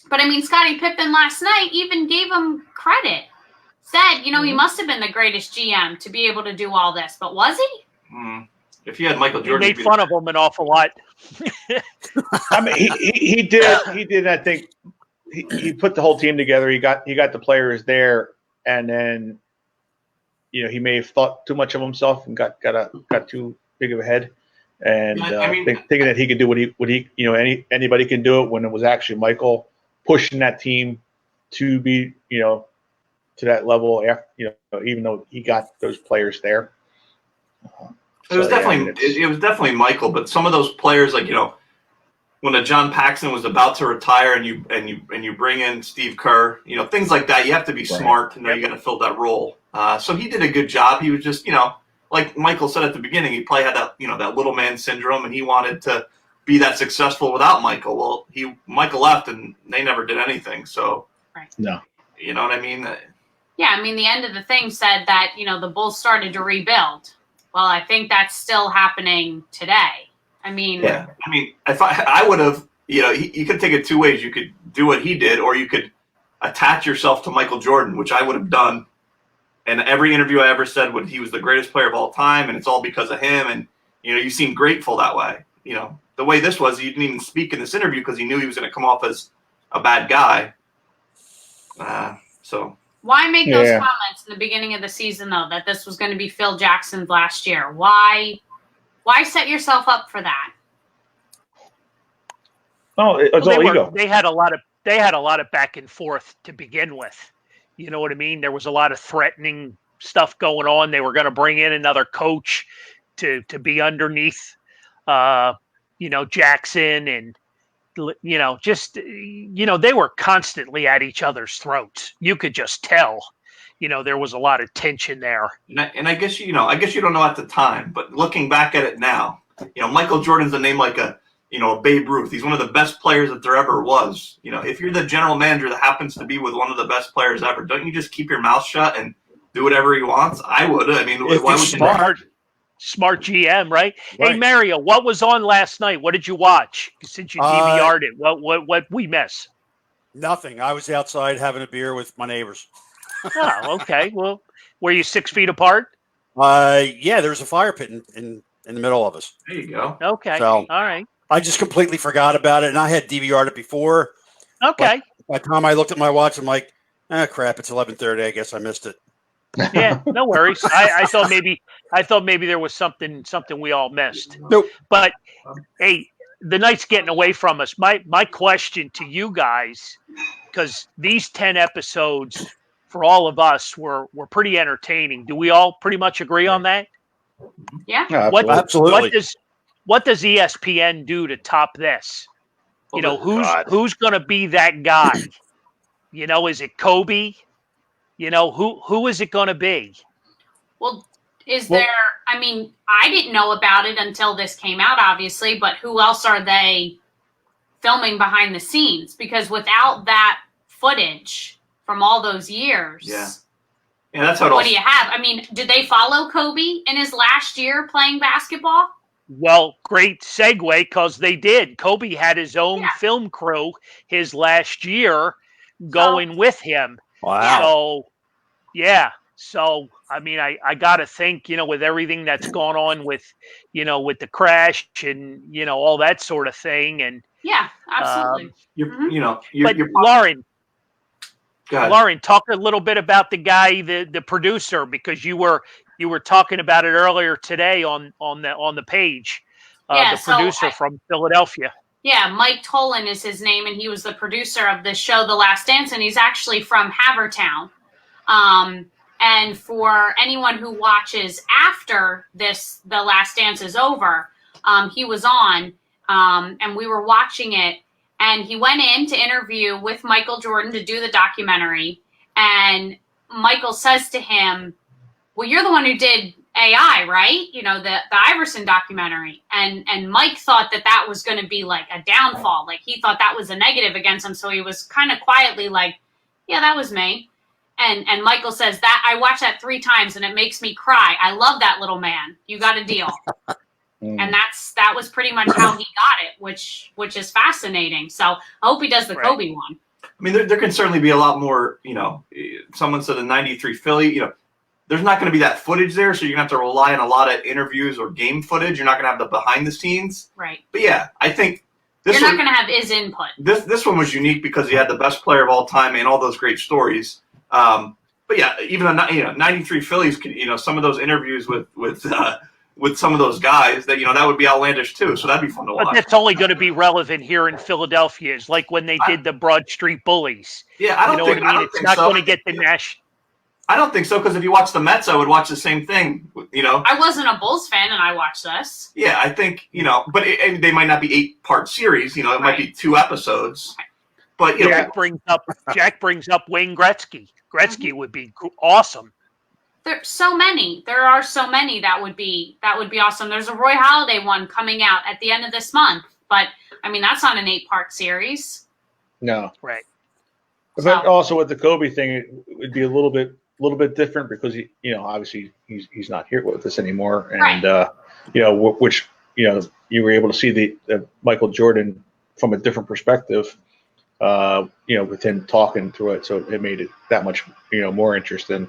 But I mean, Scottie Pippen last night even gave him credit. Said, he must have been the greatest GM to be able to do all this, but was he? If you had Michael He Jordan, made fun of him an awful lot. I mean, he did. I think he put the whole team together. He got the players there, and then he may have thought too much of himself and got too big of a head, and thinking that he could do what he anybody can do it, when it was actually Michael pushing that team to be to that level after, even though he got those players there. It was definitely Michael, but some of those players, like when a John Paxson was about to retire, and you bring in Steve Kerr, things like that. You have to be smart to know you got to fill that role. So he did a good job. He was just, like Michael said at the beginning, he probably had that, that little man syndrome, and he wanted to be that successful without Michael. Well, Michael left, and they never did anything. So, No. You know what I mean? Yeah, I mean, the end of the thing said that, the Bulls started to rebuild. Well, I think that's still happening today. I mean, if I would have, you could take it two ways. You could do what he did, or you could attach yourself to Michael Jordan, which I would have done. And every interview I ever said he was the greatest player of all time, and it's all because of him. And, you seem grateful that way. The way this was, he didn't even speak in this interview because he knew he was going to come off as a bad guy. So why make those comments in the beginning of the season, though, that this was going to be Phil Jackson's last year? Why set yourself up for that? Oh, it's all ego. They had a lot of back and forth to begin with. You know what I mean? There was a lot of threatening stuff going on. They were going to bring in another coach to be underneath, Jackson, and they were constantly at each other's throats. You could just tell. There was a lot of tension there. And I guess you don't know at the time, but looking back at it now, Michael Jordan's a name like a Babe Ruth. He's one of the best players that there ever was. If you're the general manager that happens to be with one of the best players ever, don't you just keep your mouth shut and do whatever he wants? I would. I mean, why would you? Smart GM, right? Hey, Mario, what was on last night? What did you watch? Since you DVR'd it, what we miss? Nothing. I was outside having a beer with my neighbors. Oh, okay. Well, were you 6 feet apart? Yeah, there's a fire pit in the middle of us. There you go. Okay. So, all right. I just completely forgot about it, and I had DVR'd it before. Okay. By the time I looked at my watch, I'm like, crap, it's 11:30. I guess I missed it. Yeah, no worries. I thought maybe there was something we all missed. Nope. But hey, the night's getting away from us. My question to you guys, because these 10 episodes for all of us were pretty entertaining. Do we all pretty much agree on that? Yeah. Absolutely. What does ESPN do to top this? Who's going to be that guy? Is it Kobe? Who is it going to be? Well, I mean, I didn't know about it until this came out, obviously, but who else are they filming behind the scenes? Because without that footage from all those years, that's how. What do you have? I mean, did they follow Kobe in his last year playing basketball? Well, great segue, because they did. Kobe had his own film crew his last year going with him. Wow. So, I mean, I got to think, with everything that's gone on with the crash and, all that sort of thing. And yeah, absolutely. Lauren, talk a little bit about the guy, the producer, because you were talking about it earlier today on the page. The producer from Philadelphia. Yeah, Mike Tolan is his name, and he was the producer of the show The Last Dance, and he's actually from Havertown. And for anyone who watches after The Last Dance is over, he was on, and we were watching it, and he went in to interview with Michael Jordan to do the documentary, and Michael says to him, well, you're the one who did AI, right? The Iverson documentary. And Mike thought that was going to be like a downfall. Like he thought that was a negative against him. So he was kind of quietly like, yeah, that was me. And Michael says that I watched that 3 times and it makes me cry. I love that little man. You got a deal. And that was pretty much how he got it, which is fascinating. So I hope he does the Kobe one. I mean, there can certainly be a lot more, someone said a 93 Philly, there's not going to be that footage there, so you're going to have to rely on a lot of interviews or game footage. You're not going to have the behind the scenes. Right. But yeah, I think you're not going to have his input. This one was unique because he had the best player of all time and all those great stories. But yeah, even 93 Phillies could, some of those interviews with some of those guys that that would be outlandish too. So that'd be fun to watch. But that's only going to be relevant here in Philadelphia. It's like when they did the Broad Street Bullies. Yeah, I don't think what I mean. It's not going to get the national. I don't think so, because if you watch the Mets, I would watch the same thing. You know, I wasn't a Bulls fan and I watched this. yeah, I think, you know, but they might not be 8-part series. You know, it might be 2 episodes. But you know, Jack brings up Wayne Gretzky. Gretzky would be awesome. There's so many. There are so many that would be awesome. There's a Roy Halladay one coming out at the end of this month, but I mean that's not an 8-part series. No. Right. But also with the Kobe thing, it would be a little bit different because obviously he's not here with us anymore, and which you were able to see the Michael Jordan from a different perspective, with him talking through it, so it made it that much more interesting,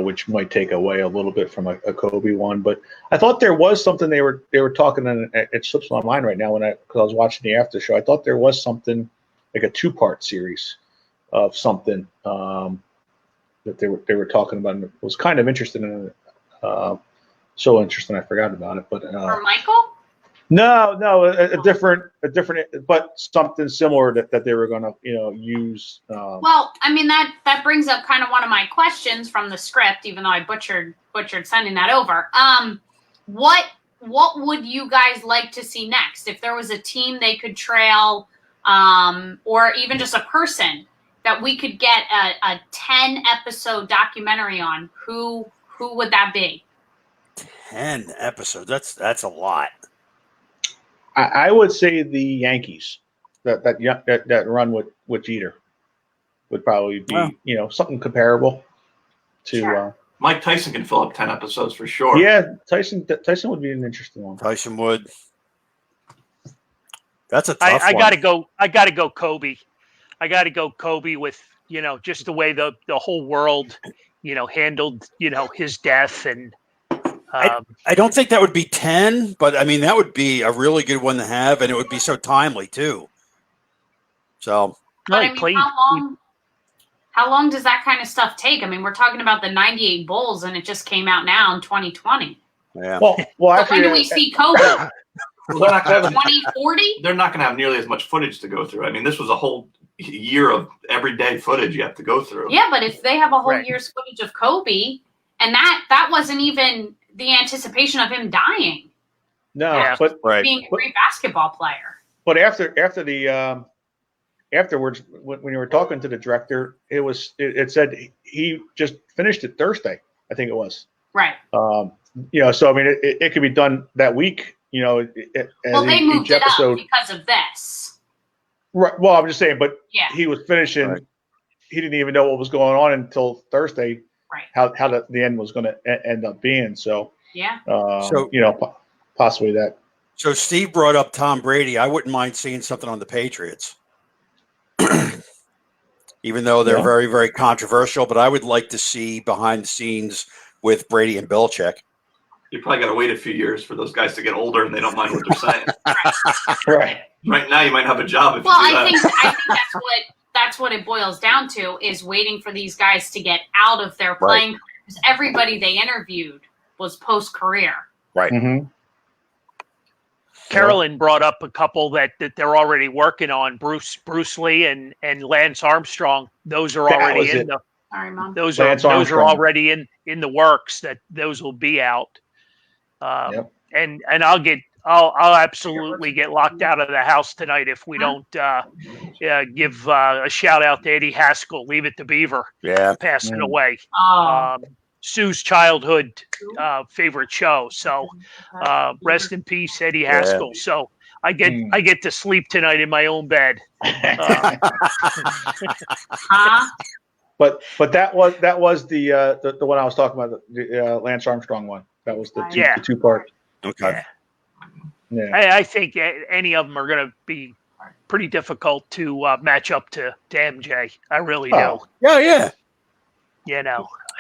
which might take away a little bit from a Kobe one. But I thought there was something they were talking, and it slips my mind right now because I was watching the after show. I thought there was something like a 2-part series of something that they were talking about, and it was kind of interesting, and so interesting I forgot about it. But For Michael? No, a different, but something similar that they were going to use. Well, I mean that brings up kind of one of my questions from the script, even though I butchered sending that over. What would you guys like to see next? If there was a team they could trail, or even just a person that we could get a 10-episode documentary on, who would that be? 10 episodes. That's a lot. I would say the Yankees that run with Jeter would probably be something comparable to. Sure. Mike Tyson can fill up 10 episodes for sure. Yeah, Tyson would be an interesting one. Tyson would. That's a tough one. I gotta go Kobe. I gotta go Kobe with just the way the whole world handled his death, and I don't think that would be 10, but I mean that would be a really good one to have, and it would be so timely too. So, but I mean, how long does that kind of stuff take? I mean, we're talking about the '98 Bulls, and it just came out now in 2020. yeah. Well, So actually, when do we see Kobe? Well, they're not gonna have 2040? They're not going to have nearly as much footage to go through. I mean, this was a whole year of everyday footage you have to go through. Yeah, but if they have a whole Right. year's footage of Kobe, and that wasn't even the anticipation of him dying, no, Yeah. but Right. being a great basketball player. after the afterwards, when you were talking to the director, it said he just finished it Thursday, I think it was. Right. So I mean, it could be done that week. Well, they moved it up because of this. Right. Well, I'm just saying, but Yeah. he was finishing. Right. He didn't even know what was going on until Thursday. Right. How the end was going to end up being. So, Yeah. possibly that. So Steve brought up Tom Brady. I wouldn't mind seeing something on the Patriots, even though they're Yeah. very, very controversial. But I would like to see behind the scenes with Brady and Belichick. You probably got to wait a few years for those guys to get older and they don't mind what they're saying. Right. Right now, you might have a job if Well, you do I that. think that's what it boils down to, is waiting for these guys to get out of their playing career, because everybody they interviewed was post career. Mm-hmm. Carolyn brought up a couple that they're already working on. Bruce Lee and Lance Armstrong. Those are That already was in it. the Sorry, Mom. those Lance are Armstrong. already in the works. That those will be out. Yep. And I'll absolutely get locked out of the house tonight if we don't give a shout out to Eddie Haskell. Leave It to Beaver Yeah. passing Mm. away. Oh. Sue's childhood favorite show. So rest in peace, Eddie Haskell. So I get to sleep tonight in my own bed. Huh? But that was the one I was talking about, the Lance Armstrong one. That was the Yeah. the 2-part. Okay. Yeah. I think any of them are going to be pretty difficult to match up to MJ. I really do. Oh. Yeah.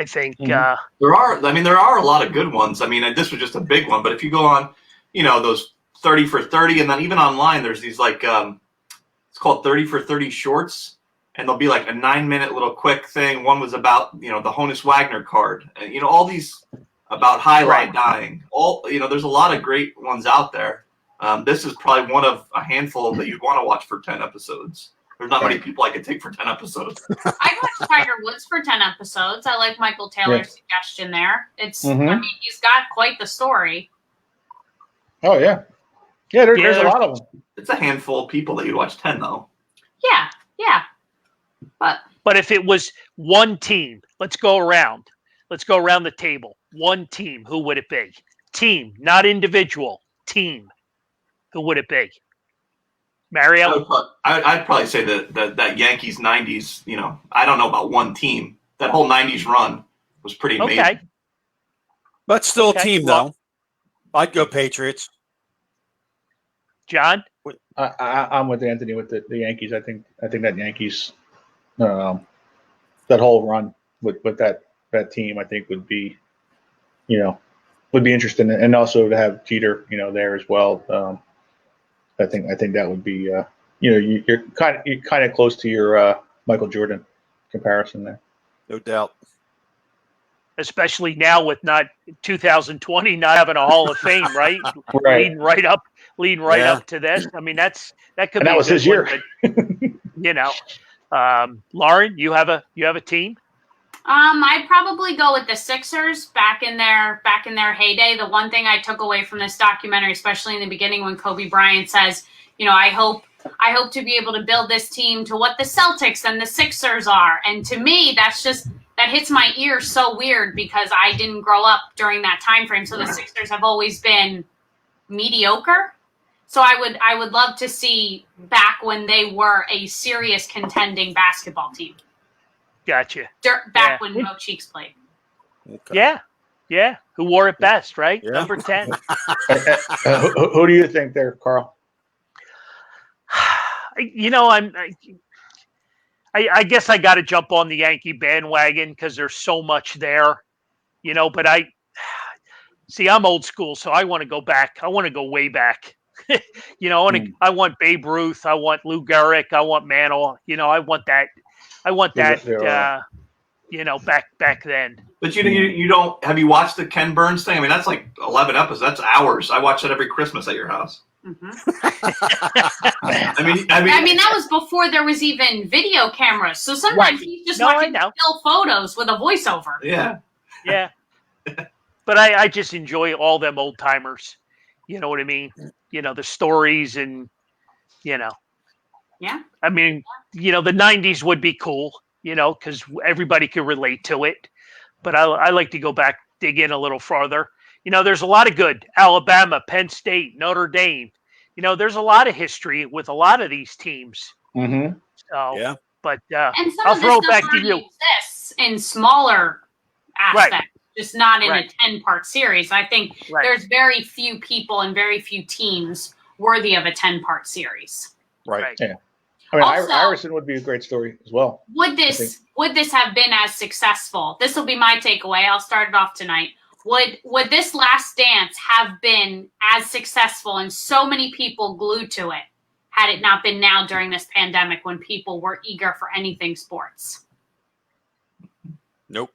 I think Mhm. There are a lot of good ones. I mean, this was just a big one, but if you go on, those 30 for 30, and then even online, there's these it's called 30 for 30 shorts, and there'll be like a 9-minute little quick thing. One was about, the Honus Wagner card, and, all these about highlight dying. There's a lot of great ones out there. This is probably one of a handful that you'd want to watch for 10 episodes. There's not many people I could take for 10 episodes. I watched Tiger Woods for 10 episodes. I like Michael Taylor's suggestion there. It's, I mean, he's got quite the story. Oh yeah, there's a lot of them. It's a handful of people that you'd watch 10 though. Yeah. But if it was one team, let's go around the table. One team, who would it be? Team, not individual. Team, who would it be? Mario? I'd probably say that Yankees 90s, I don't know about one team. That whole 90s run was pretty amazing. Okay. But still a team, though. I'd go Patriots. John? I'm with Anthony with the Yankees. I think that Yankees, that whole run with that team, I think would be interesting, and also to have Jeter, there as well. I think that would be, you're kind of close to your Michael Jordan comparison there. No doubt. Especially now with not 2020 not having a Hall of Fame, right? Right. Leading right up to this. I mean, that could And be that was his year. Lauren, you have a team? I'd probably go with the Sixers back in their heyday. The one thing I took away from this documentary, especially in the beginning when Kobe Bryant says, I hope to be able to build this team to what the Celtics and the Sixers are. And to me, that hits my ear so weird because I didn't grow up during that time frame. So the Sixers have always been mediocre. So I would love to see back when they were a serious contending basketball team. Gotcha. Back when Mo Cheeks played. Okay. Yeah. Who wore it best, right? Yeah. Number 10. Who do you think there, Carl? I guess I got to jump on the Yankee bandwagon because there's so much there, but I'm old school, so I want to go back. I want to go way back. I want Babe Ruth. I want Lou Gehrig. I want Mantle. I want that. Back then. But you don't, have you watched the Ken Burns thing? I mean, that's like 11 episodes. That's hours. I watch that every Christmas at your house. Mm-hmm. I mean, that was before there was even video cameras. So sometimes he's just watching still photos with a voiceover. Yeah. Yeah. But I just enjoy all them old timers. You know what I mean? The stories and, Yeah. I mean, the 90s would be cool, because everybody could relate to it. But I like to go back, dig in a little farther. There's a lot of good. Alabama, Penn State, Notre Dame. There's a lot of history with a lot of these teams. Mm-hmm. So, Yeah. But and some I'll of throw this it back stuff to already you. exists in smaller aspects, just not in Right. a 10-part series. I think there's very few people and very few teams worthy of a 10-part series. Right. Yeah. I mean, Also- Iverson would be a great story as well. Would this have been as successful? This will be my takeaway. I'll start it off tonight. Would this Last Dance have been as successful and so many people glued to it had it not been now during this pandemic when people were eager for anything sports? Nope.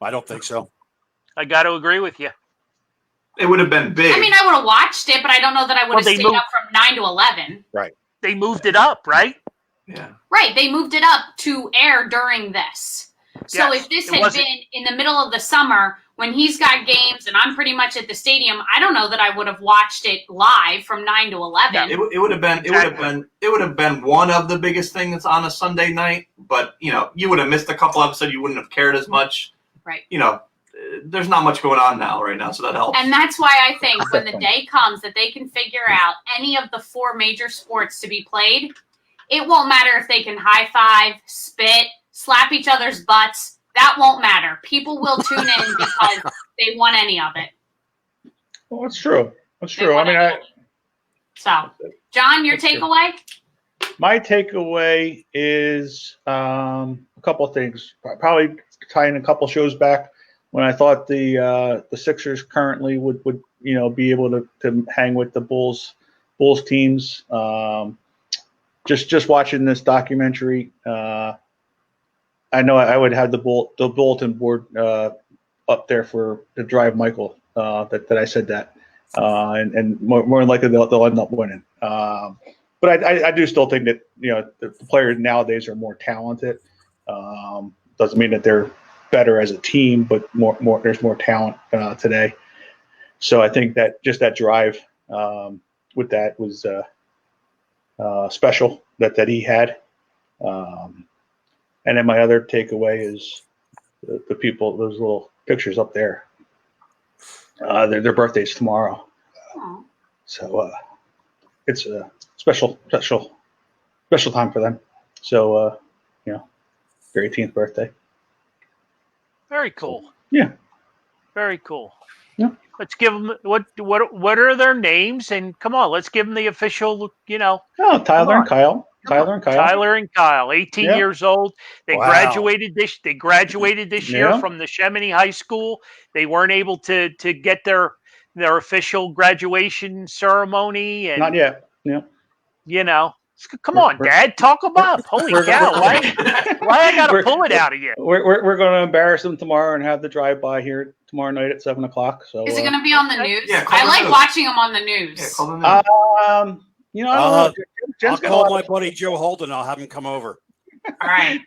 I don't think so. I got to agree with you. it would have been big. I mean, I would have watched it, but I don't know that I would have they stayed moved- up from 9 to 11. They moved it up, right? yeah. Right. They moved it up to air during this. So Yes, if this it had wasn't- been in the middle of the summer when he's got games and I'm pretty much at the stadium, I don't know that I would have watched it live from 9 to 11. It would have been one of the biggest things on a Sunday night, but you would have missed a couple episodes. You wouldn't have cared as much. Right. There's not much going on now right now, so that helps. And that's why I think when the day comes that they can figure out any of the 4 major sports to be played, it won't matter if they can high five, spit, slap each other's butts. That won't matter. People will tune in because they want any of it. Well, that's true. That's They true. I want mean, any of it. So, John, your That's true. takeaway? my takeaway is a couple of things. Probably tying a couple shows back when I thought the Sixers currently would be able to hang with the Bulls teams. Just watching this documentary, I know I would have the bulletin board up there to drive Michael. That I said that, and more than likely they'll end up winning. but I do still think that the players nowadays are more talented. Doesn't mean that they're better as a team, but there's more talent today. So I think that just that drive with that was special that he had. And then my other takeaway is the people, those little pictures up there. Their birthdays tomorrow. Aw. So it's a special time for them. So their 18th birthday. Very cool. Yeah. Very cool. Yeah. Let's give them what are their names, and come on, let's give them the official. Oh, Tyler and Kyle. Tyler and Kyle, 18 Yeah. years old. They Wow. graduated this year Yeah. from the Chamonix High School. They weren't able to get their official graduation ceremony, and Not yet. Yeah. Come on, Dad, talk about. Holy cow! Why I gotta We're- pull it out of you? We're going to embarrass them tomorrow and have the drive-by here tomorrow night at 7:00. So Is it going to be on the news? Yeah, call I the like news. watching them on the news. Yeah, call them in. I don't know. Jen's I'll got a call lot my buddy Joe Holden. I'll have him come over. All right.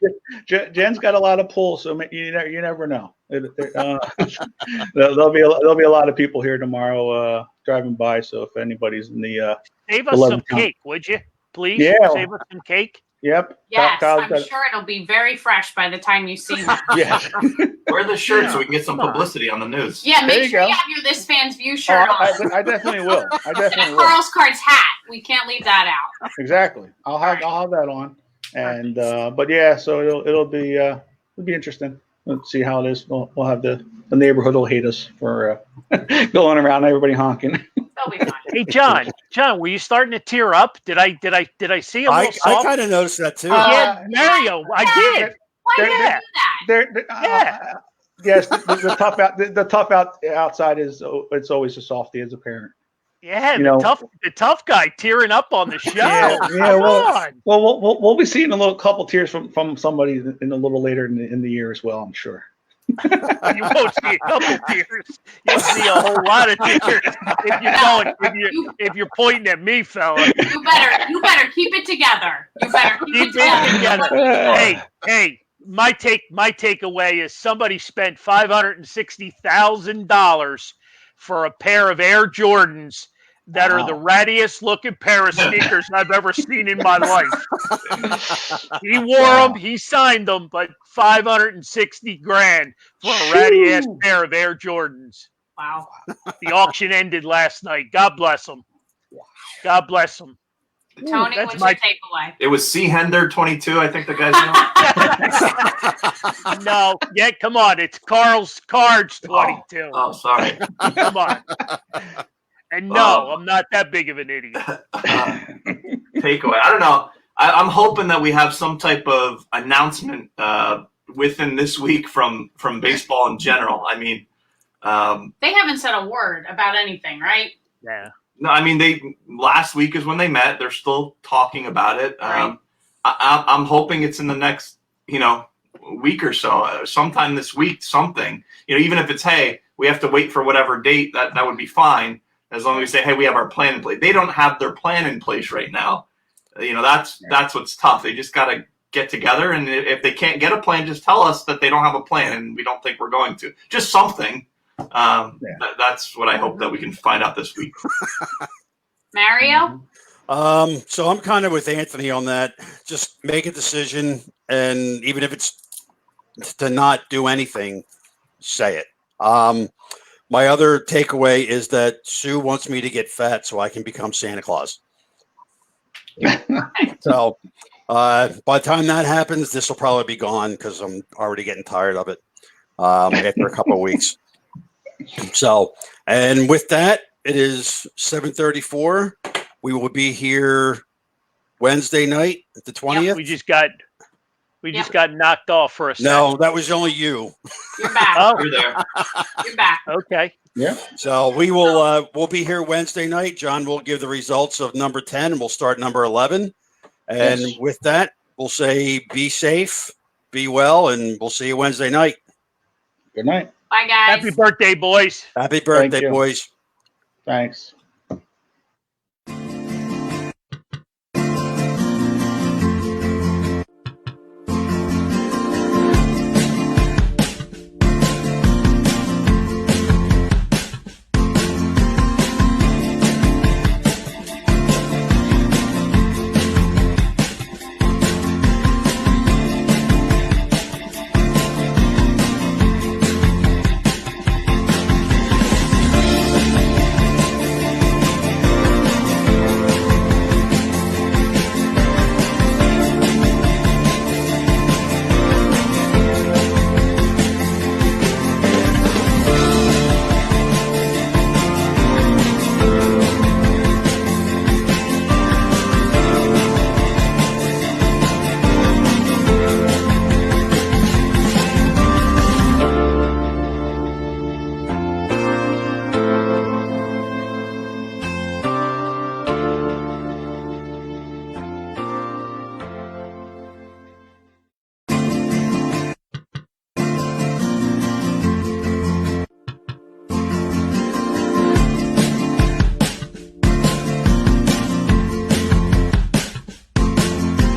Jen's got a lot of pull, so you never know. There'll be a lot of people here tomorrow driving by. So if anybody's in the Save us some cake, would you? Please, Yeah. save us some cake. yep, Yes, Kyle's I'm got- sure it'll be very fresh by the time you see them. yeah. Wear the shirt so we can get some Come on. publicity on the news. Yeah, There make you sure go. you have your This Fan's View Oh, shirt on. I definitely will. I definitely And will. Carl's Cards hat. We can't leave that out. Exactly. I'll have that on. And but yeah, so it'll be interesting. Let's see how it is. We'll have the neighborhood will hate us for going around everybody honking. They'll be fine. Hey, John, were you starting to tear up? Did I see a I little soft? kind of noticed that too. Yeah, Mario, I did. Why There- did you yeah. do that? Yeah. Yes, the tough outside is it's always a softie as a parent. Yeah, You know- the tough guy tearing up on the show. Yeah, Come well- on. Well, we'll be seeing a couple tears from somebody in a little later in the year as well. I'm sure. You won't see a couple tears. You'll see a whole lot of tears if you're pointing at me, fella. You better keep it together. You better keep Keep it it together. together. Hey, my takeaway is somebody spent $560,000 for a pair of Air Jordans that are the rattiest looking pair of sneakers I've ever seen in my life. He wore them, he signed them, but $560,000 for a ratty ass pair of Air Jordans. Wow. The auction ended last night. God bless him. God bless him. Tony, That's what's my- your takeaway? It was C. Hender 22, I think the guy's name. No, yeah, come on. It's Carl's Cards 22. Oh, sorry. Come on. And no, I'm not that big of an idiot. Takeaway. I don't know. I'm hoping that we have some type of announcement within this week from baseball in general. I mean, They haven't said a word about anything, right? Yeah. no, I mean last week is when they met. They're still talking about it. Right. I'm hoping it's in the next week or so, sometime this week. Something even if it's hey, we have to wait for whatever date. That would be fine as long as we say hey, we have our plan in place. They don't have their plan in place right now. That's what's tough. They just got to get together, and if they can't get a plan, just tell us that they don't have a plan, and we don't think we're going to. Just something. That's what I hope that we can find out this week. Mario? So I'm kind of with Anthony on that. Just make a decision, and even if it's to not do anything, say it. My other takeaway is that Sue wants me to get fat so I can become Santa Claus. So by the time that happens, this will probably be gone because I'm already getting tired of it after a couple of weeks. So, and with that, it is 7:34. We will be here Wednesday night, the 20th. We just got knocked off for a second. No, that was only you. You're back. Oh, You're there. You're back. okay. So we will we'll be here Wednesday night. John will give the results of number 10 and we'll start number 11. And Yes. with that, we'll say be safe, be well, and we'll see you Wednesday night. Good night. Bye, guys. Happy birthday, boys. Happy birthday, you. boys. Thanks.